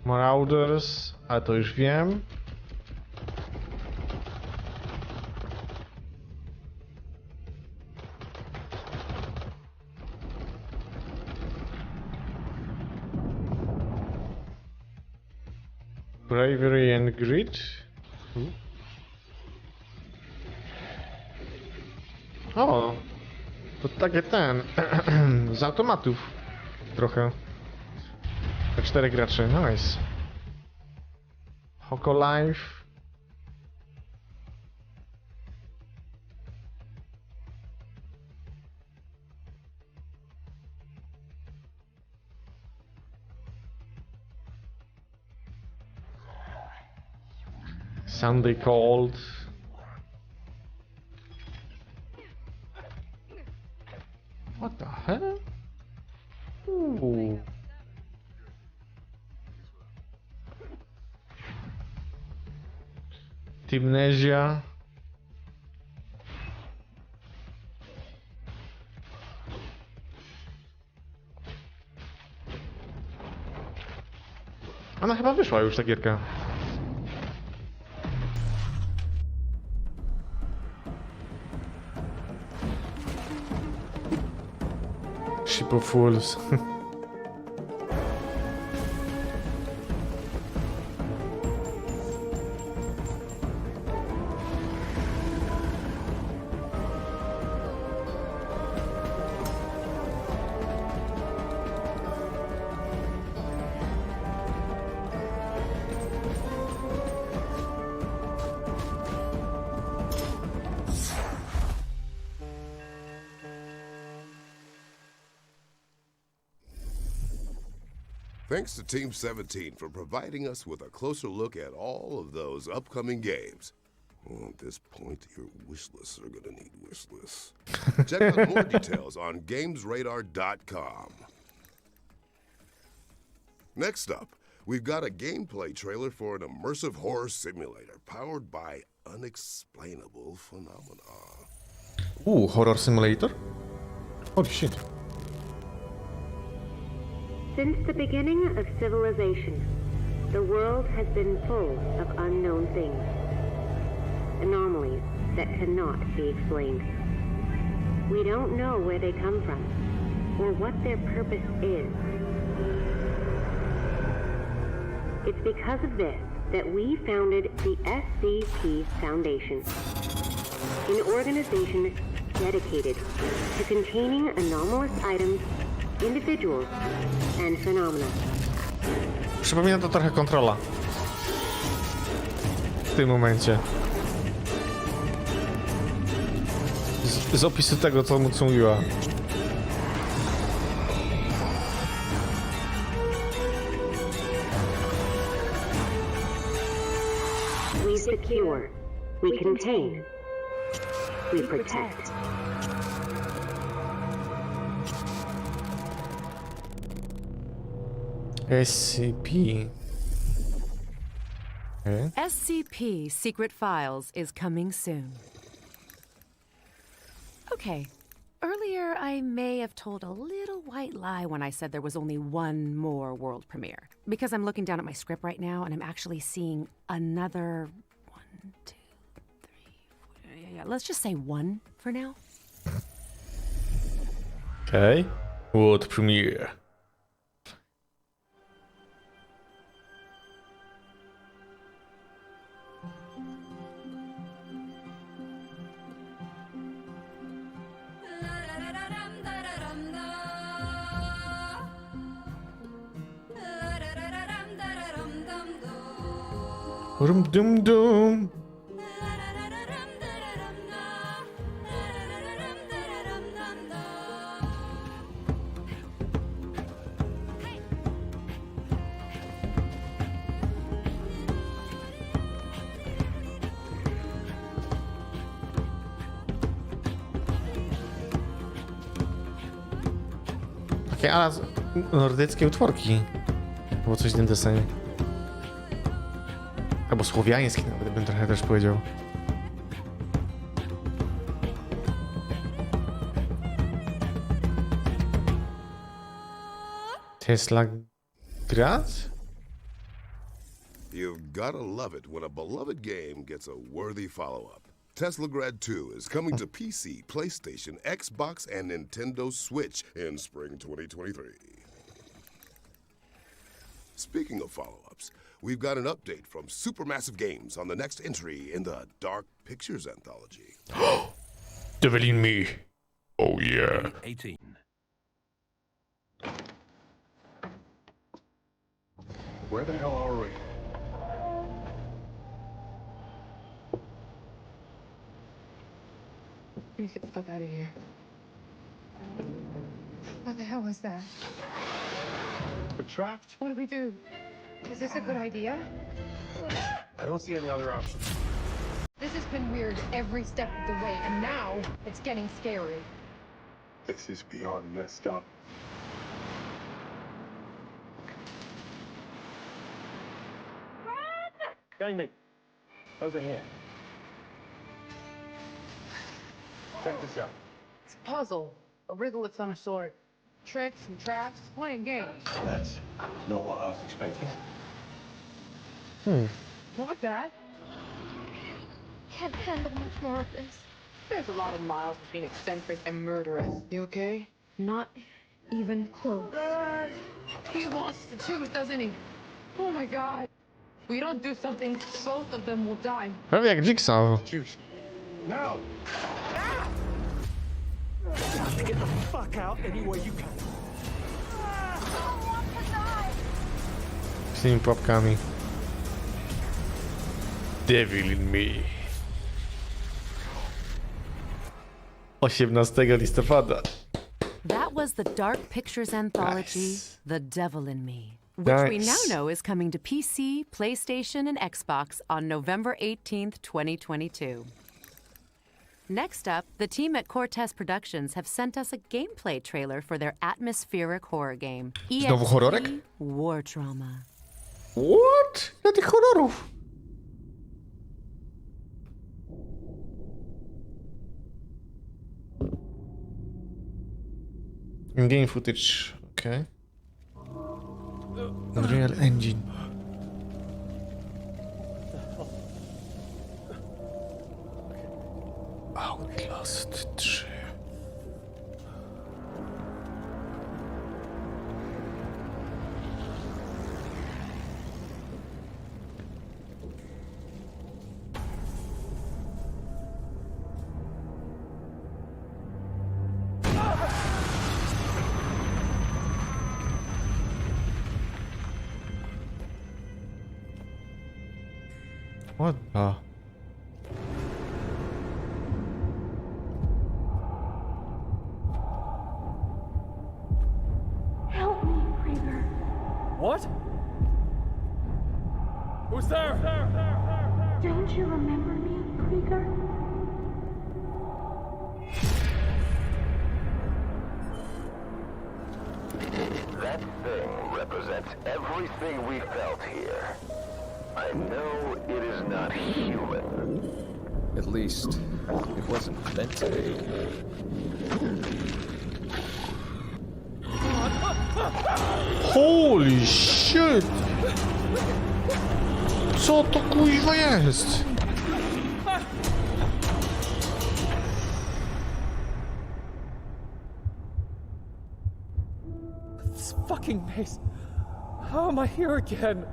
Marauders, a to już wiem. Bravery and Grit. O, to takie ten z automatów trochę. Za 4 graczy, nice. Hoko Life. Sunday Cold. What the hell? Ooh. Timnesia. Ona chyba wyszła już ta gierka. Ship of Fools. Thanks to Team 17 for providing us with a closer look at all of those upcoming games. Well, at this point, your wish lists are gonna need wish lists. Check out more details on GamesRadar.com. Next up, we've got a gameplay trailer for an immersive horror simulator powered by unexplainable phenomena. Ooh, horror simulator? Holy shit. Since the beginning of civilization, the world has been full of unknown things, anomalies that cannot be explained. We don't know where they come from or what their purpose is. It's because of this that we founded the SCP Foundation, an organization dedicated to containing anomalous items, individuals, and phenomena. Przypomina to trochę Kontrola. W tym momencie. Z opisu tego, co mówiła. We secure, we contain, we protect. SCP. Okay. SCP Secret Files is coming soon. Okay, earlier I may have told a little white lie when I said there was only one more world premiere. Because I'm looking down at my script right now and I'm actually seeing another 1, 2, 3, 4, yeah, let's just say 1 for now. Okay. World premiere. Rum dum dum. Takie ale nordyckie utworki. Albo coś w tym deseniu. Albo słowiański nawet bym trochę też powiedział. Tesla Grad? You've gotta love it when a beloved game gets a worthy follow-up. Teslagrad 2 is coming to PC, PlayStation, Xbox, and Nintendo Switch in spring 2023. Speaking of follow-ups, we've got an update from Supermassive Games on the next entry in the Dark Pictures anthology. Devil in me. Oh yeah. 18. Where the hell are we? Let me get the fuck out of here. What the hell was that? We're trapped? What do we do? Is this a good idea? I don't see any other options. This has been weird every step of the way, and now it's getting scary. This is beyond messed up. Gaming. Over here. Check this out. It's a puzzle, a riddle of some sort. Tricks and traps, playing games. That's not what I was expecting. What, Dad? Can't handle much more of this. There's a lot of miles between eccentric and murderous. You okay? Not even close. He wants to choose, doesn't he? Oh my God. If we don't do something, both of them will die. Prawie jak Jigsaw. Choose. No! Get the fuck out any way you can. Z tymi pułapkami. Devil in me. 18 listopada. That was the Dark Pictures anthology, Nice. The Devil in Me, which we now Nice. know is coming to PC, PlayStation, and Xbox on November 18th, 2022. Next up, the team at Cortez Productions have sent us a gameplay trailer for their atmospheric horror game, Znowu horrorek? EXP War Drama. What? Ja tych horrorów. Game footage, okay. Unreal Engine. Outlast 3. What the? Help me, Krieger. What? Who's there? Don't you remember me, Krieger? That thing represents everything we felt here. I know it is not human. At least, it wasn't meant to be. Holy shit! Co to kuźwa jest? This fucking maze. How am I here again?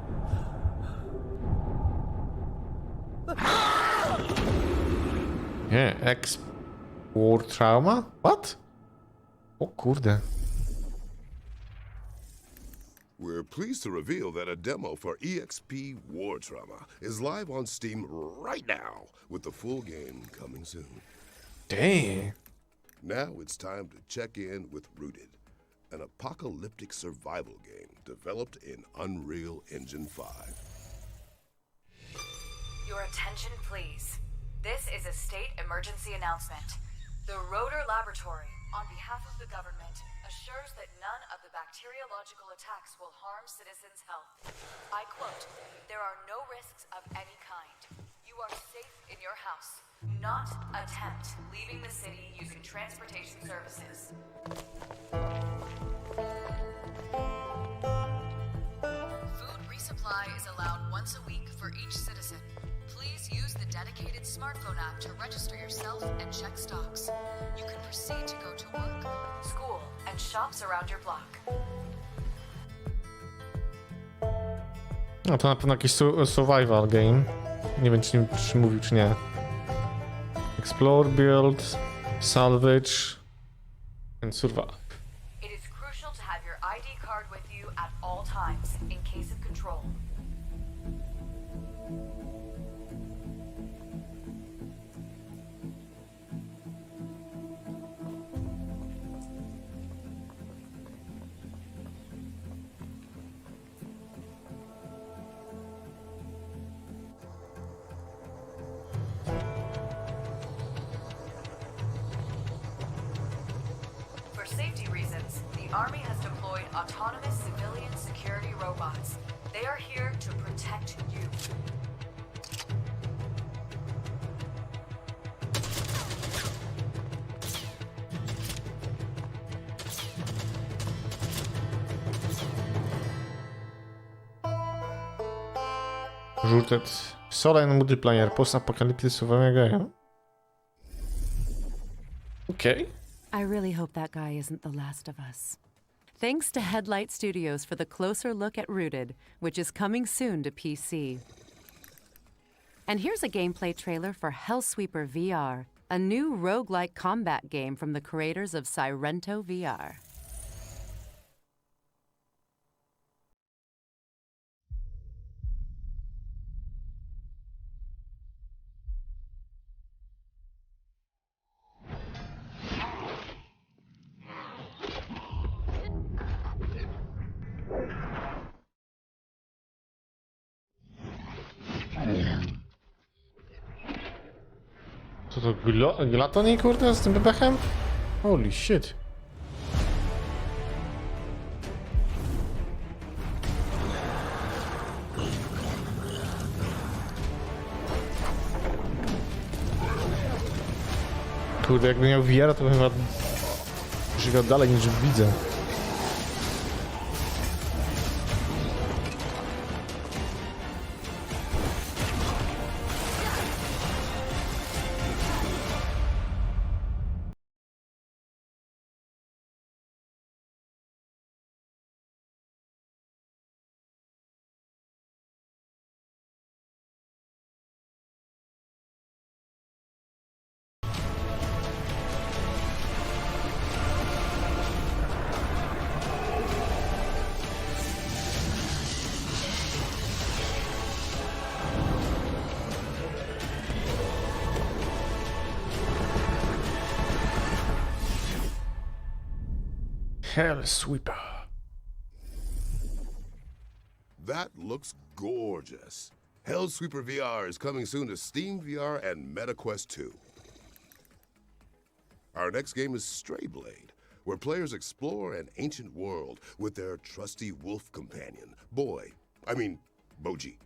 Nie, War Trauma? What? O kurde. We're pleased to reveal that a demo for EXP War Trauma is live on Steam right now, with the full game coming soon. Dang. Now it's time to check in with Rooted, an apocalyptic survival game developed in Unreal Engine 5. Your attention, please. This is a state emergency announcement. The Rotor Laboratory, on behalf of the government, assures that none of the bacteriological attacks will harm citizens' health. I quote, "There are no risks of any kind. You are safe in your house. Not attempt leaving the city using transportation services." Food resupply is allowed once a week for each citizen. Please use the dedicated smartphone app to register yourself and check stocks. You can proceed to go to work, school, and shops around your block. No to na pewno jakiś survival game. Nie wiem, czy mówił, czy nie. Explore, build, salvage and survive. It is crucial to have your ID card with you at all times in case of control. For safety reasons, the Army has deployed autonomous civilian security robots. They are here to protect you. Rooted. Solo multiplayer. Post-apocalyptycznego. Okay. I really hope that guy isn't the last of us. Thanks to Headlight Studios for the closer look at Rooted, which is coming soon to PC. And here's a gameplay trailer for Hellsweeper VR, a new roguelike combat game from the creators of Sirento VR. Co to Glatoni, kurde, z tym bebechem? Holy shit. Kurde, jakbym miał VR, to bym chyba żywiał dalej niż widzę. Hell Sweeper. That looks gorgeous. Hellsweeper VR is coming soon to Steam VR and MetaQuest 2. Our next game is Strayblade, where players explore an ancient world with their trusty wolf companion, Boji.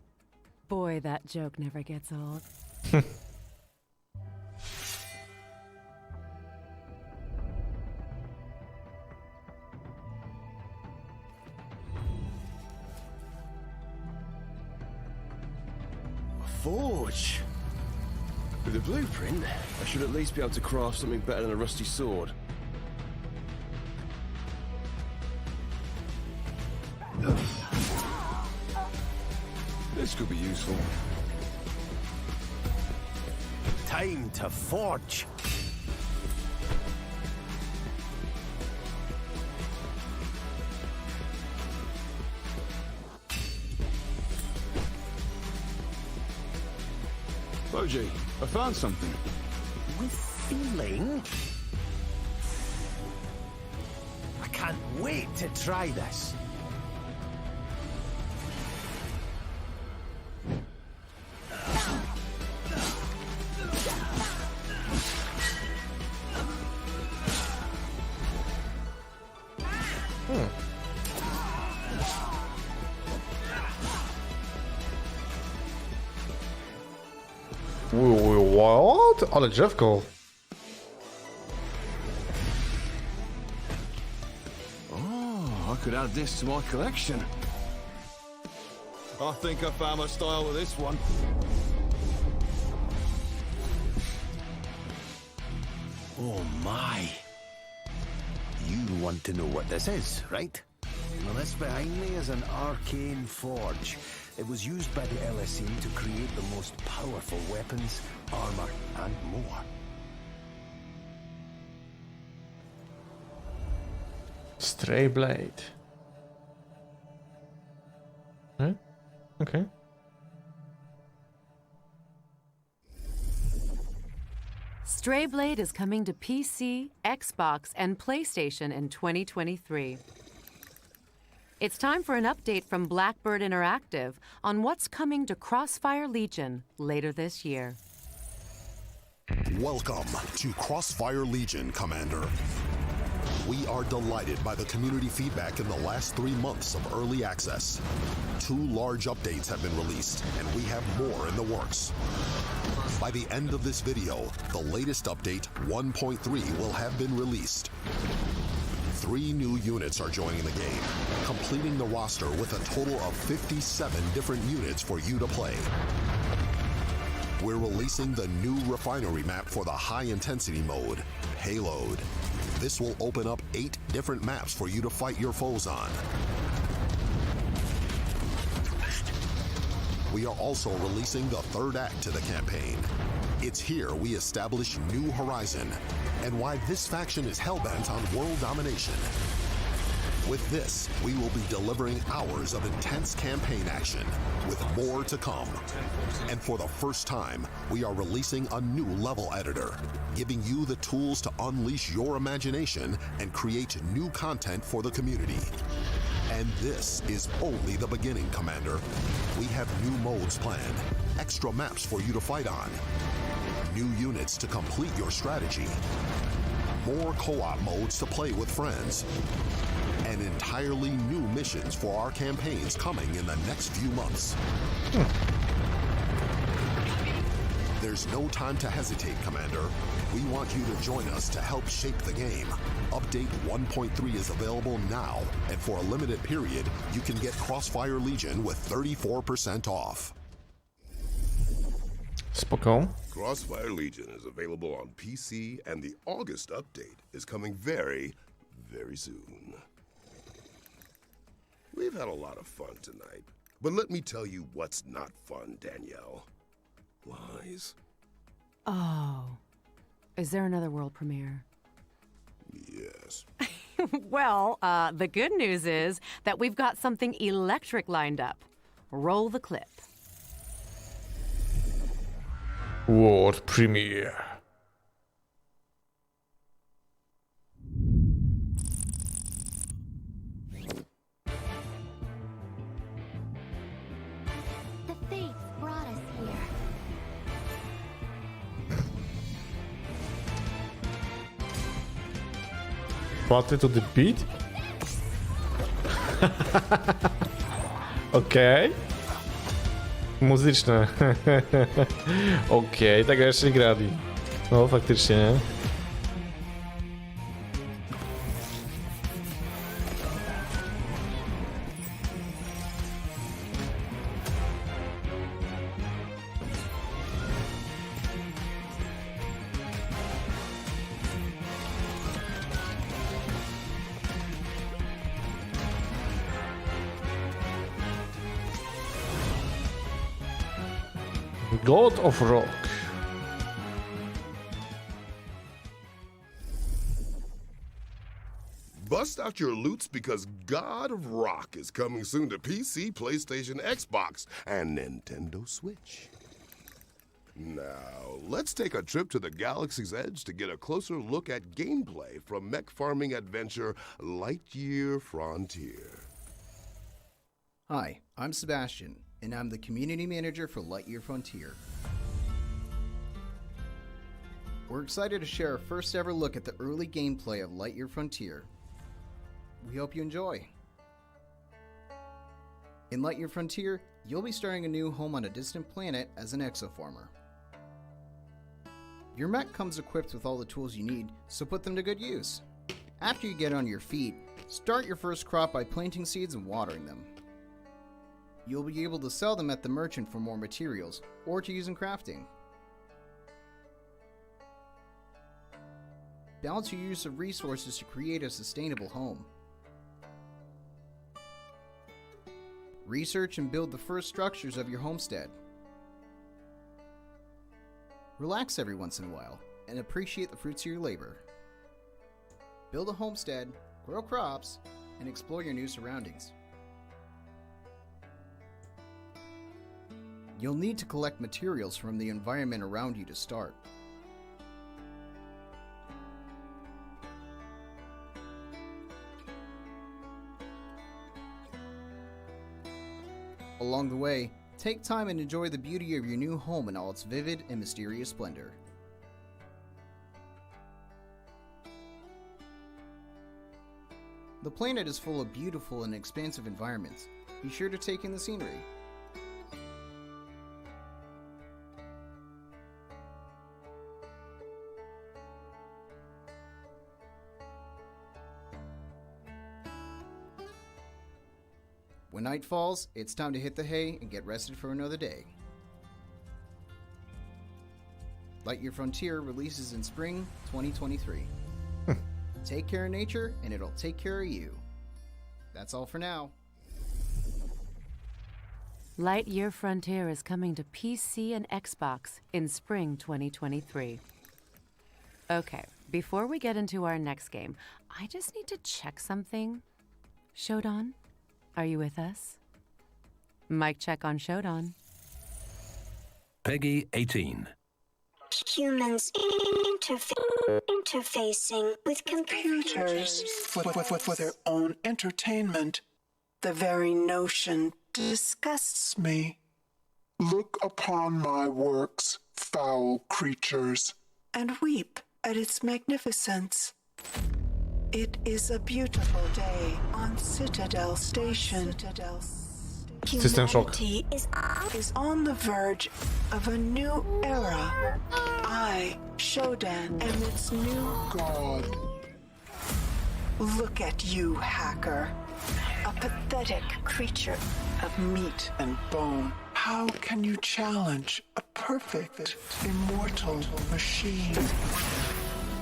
Boy, that joke never gets old. Forge! With a blueprint, I should at least be able to craft something better than a rusty sword. This could be useful. Time to forge! Boji, I found something. With feeling? I can't wait to try this. What? Ale drzewko. Oh, I could add this to my collection. I think I found my style with this one. Oh my. You want to know what this is, right? Well, this behind me is an arcane forge. It was used by the LSE to create the most powerful weapons, armor, and more. Strayblade. Huh? Okay. Strayblade is coming to PC, Xbox, and PlayStation in 2023. It's time for an update from Blackbird Interactive on what's coming to Crossfire Legion later this year. Welcome to Crossfire Legion, Commander. We are delighted by the community feedback in the last 3 months of early access. 2 large updates have been released, and we have more in the works. By the end of this video, the latest update, 1.3, will have been released. 3 new units are joining the game, completing the roster with a total of 57 different units for you to play. We're releasing the new refinery map for the high-intensity mode, Payload. This will open up 8 different maps for you to fight your foes on. We are also releasing the 3rd act to the campaign. It's here we establish New Horizon, and why this faction is hellbent on world domination. With this, we will be delivering hours of intense campaign action, with more to come. And for the first time, we are releasing a new level editor, giving you the tools to unleash your imagination and create new content for the community. And this is only the beginning, Commander. We have new modes planned, extra maps for you to fight on, new units to complete your strategy, more co-op modes to play with friends, and entirely new missions for our campaigns coming in the next few months. There's no time to hesitate, Commander. We want you to join us to help shape the game. Update 1.3 is available now, and for a limited period, you can get Crossfire Legion with 34% off. Spoko. Crossfire Legion is available on PC, and the August update is coming very, very soon. We've had a lot of fun tonight, but let me tell you what's not fun, Danielle. Lies. Oh. Is there another world premiere? Yes. Well, the good news is that we've got something electric lined up. Roll the clip. World premiere. Are fates brought us here. Party to the beat? Okej. Muzyczne. Okej, tego jeszcze nie grali. No, faktycznie, nie? God of Rock. Bust out your loots because God of Rock is coming soon to PC, PlayStation, Xbox, and Nintendo Switch. Now, let's take a trip to the Galaxy's Edge to get a closer look at gameplay from mech farming adventure Lightyear Frontier. Hi, I'm Sebastian, and I'm the community manager for Lightyear Frontier. We're excited to share our first ever look at the early gameplay of Lightyear Frontier. We hope you enjoy. In Lightyear Frontier, you'll be starting a new home on a distant planet as an exoformer. Your mech comes equipped with all the tools you need, so put them to good use. After you get on your feet, start your first crop by planting seeds and watering them. You'll be able to sell them at the merchant for more materials, or to use in crafting. Balance your use of resources to create a sustainable home. Research and build the first structures of your homestead. Relax every once in a while, and appreciate the fruits of your labor. Build a homestead, grow crops, and explore your new surroundings. You'll need to collect materials from the environment around you to start. Along the way, take time and enjoy the beauty of your new home in all its vivid and mysterious splendor. The planet is full of beautiful and expansive environments. Be sure to take in the scenery. When night falls, it's time to hit the hay and get rested for another day. Lightyear Frontier releases in spring 2023. Take care of nature, and it'll take care of you. That's all for now. Lightyear Frontier is coming to PC and Xbox in spring 2023. Okay, before we get into our next game, I just need to check something. Shodan? Are you with us? Mic check on Shodan. Peggy 18. Humans interfacing with computers for their own entertainment. The very notion disgusts me. Look upon my works, foul creatures, and weep at its magnificence. It is a beautiful day on Citadel Station. System shock. Humanity is on the verge of a new era. I, Shodan, am its new god. Look at you, hacker. A pathetic creature of meat and bone. How can you challenge a perfect, immortal machine?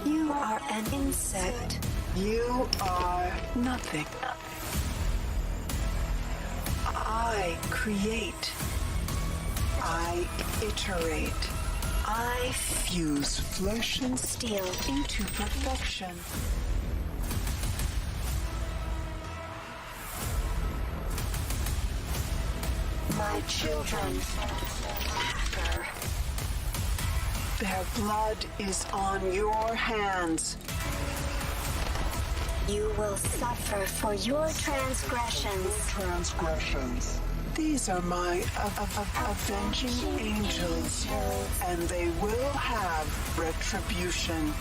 You are an insect. You are nothing. I create. I iterate. I fuse flesh and steel into perfection. My children, hacker. Their blood is on your hands. You will suffer for your transgressions. These are my avenging angels, and they will have retribution.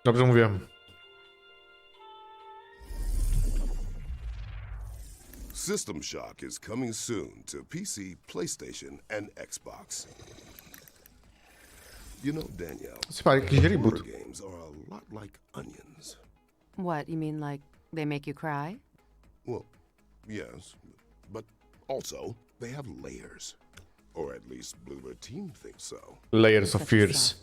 Dobrze mówiłem. System Shock is coming soon to PC, PlayStation, and Xbox. You know, Danielle, horror games are a lot like onions. What, you mean like they make you cry? Well, yes, but also they have layers. Or at least Bluebird Team thinks so. Layers of fears.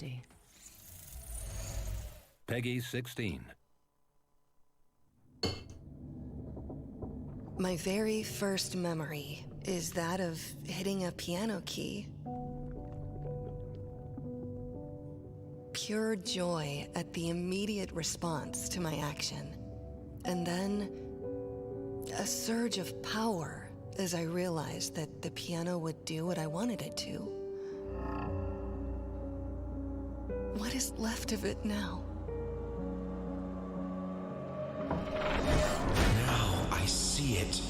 Peggy 16. My very first memory is that of hitting a piano key. Pure joy at the immediate response to my action. And then a surge of power as I realized that the piano would do what I wanted it to. What is left of it now? Now I see it.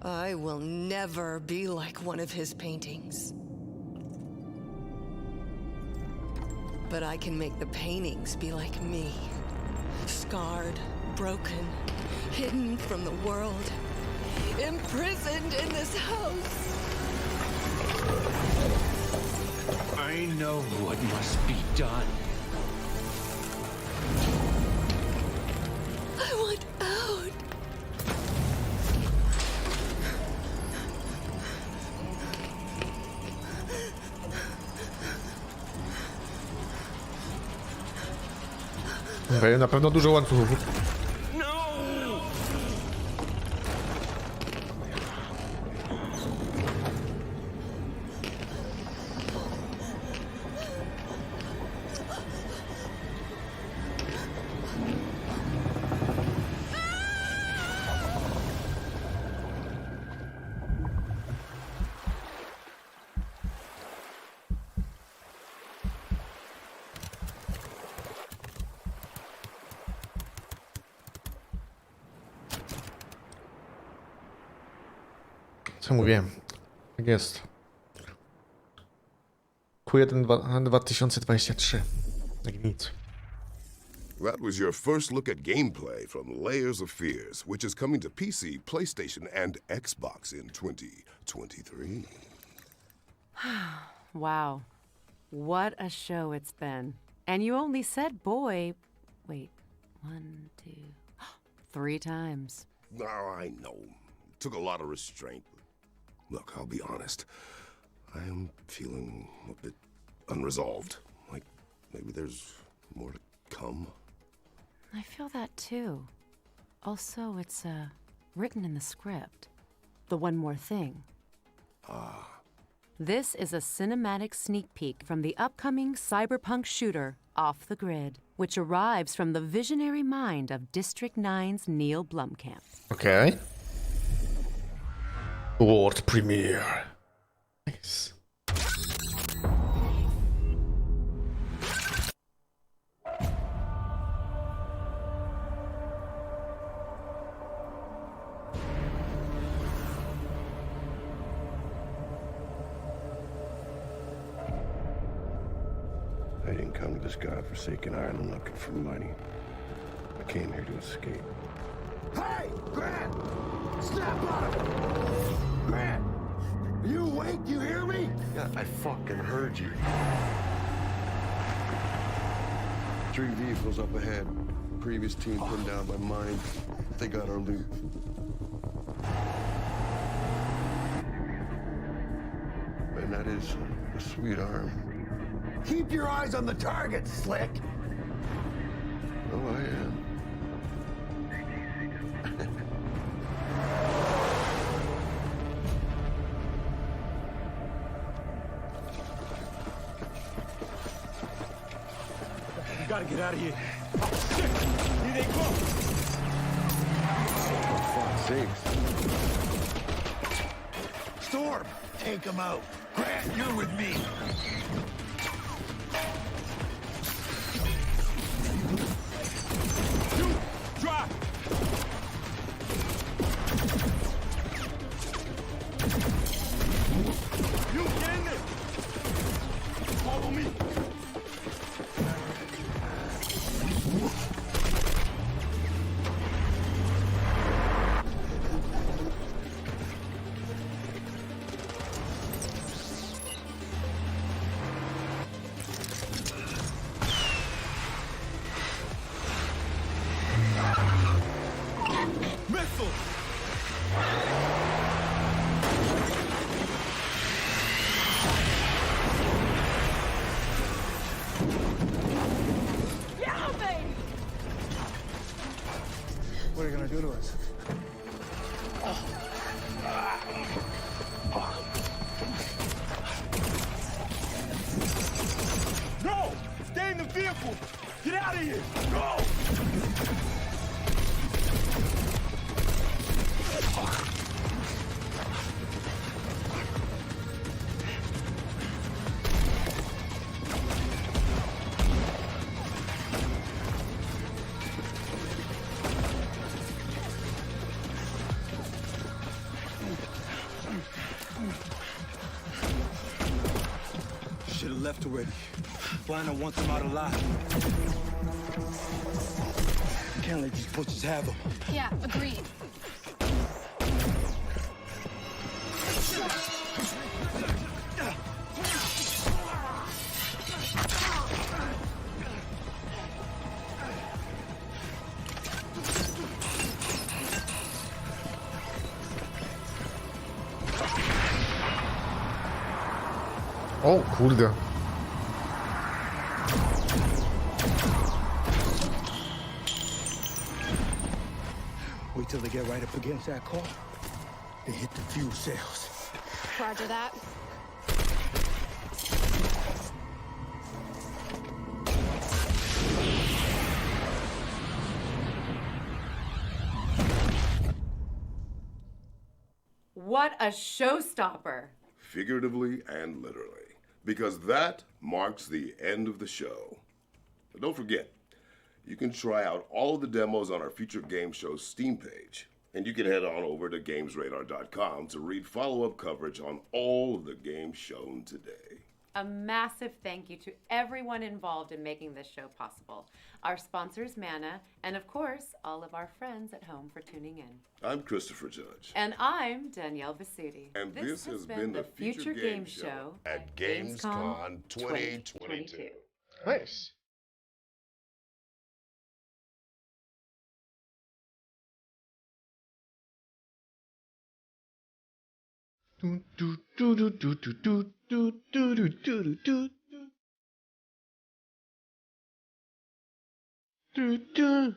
I will never be like one of his paintings. But I can make the paintings be like me. Scarred, broken, hidden from the world, imprisoned in this house. I know what must be done. I want out. Na pewno dużo łańcuchów. Co mówiłem? Tak jest. Q1 2023. Jak nic. That was your first look at gameplay from Layers of Fears, which is coming to PC, PlayStation, and Xbox in 2023. Wow. What a show it's been. And you only said boy, wait, 1, 2, 3 times. Oh, I know. Took a lot of restraint. Look, I'll be honest. I am feeling a bit unresolved. Like, maybe there's more to come. I feel that too. Also, it's written in the script. The one more thing. This is a cinematic sneak peek from the upcoming cyberpunk shooter, Off the Grid, which arrives from the visionary mind of District 9's Neil Blomkamp. Okay. World premiere. Nice. I didn't come to this godforsaken island looking for money. I came here to escape. Hey, Grant! Snap out of it! Grant! Are you awake? You hear me? Yeah, I fucking heard you. 3 vehicles up ahead. Previous team pinned down by mine. They got our loot. And that is a sweet arm. Keep your eyes on the target, Slick! Oh, I am. We gotta get out of here. Oh, shit! Here they go! For fuck's sakes. Storm, take him out. Grant, you're with me. missile! What are you gonna do to us? No! Stay in the vehicle! Get out of here! Go! Should have left already. Blind, I want them out alive. Can't let these butchers have them. Yeah, agreed. O kurde. Wait till they get right up against that car. They hit the fuel cells. Roger that. What a showstopper. Figuratively and literally. Because that marks the end of the show. But don't forget, you can try out all of the demos on our future game show's Steam page. And you can head on over to gamesradar.com to read follow-up coverage on all of the games shown today. A massive thank you to everyone involved in making this show possible. Our sponsors, Mana, and of course, all of our friends at home for tuning in. I'm Christopher Judge. And I'm Danielle Basutti. And this has been the Future Game Show at Gamescom 2022. Nice. Do do do do do do do do do do do do do.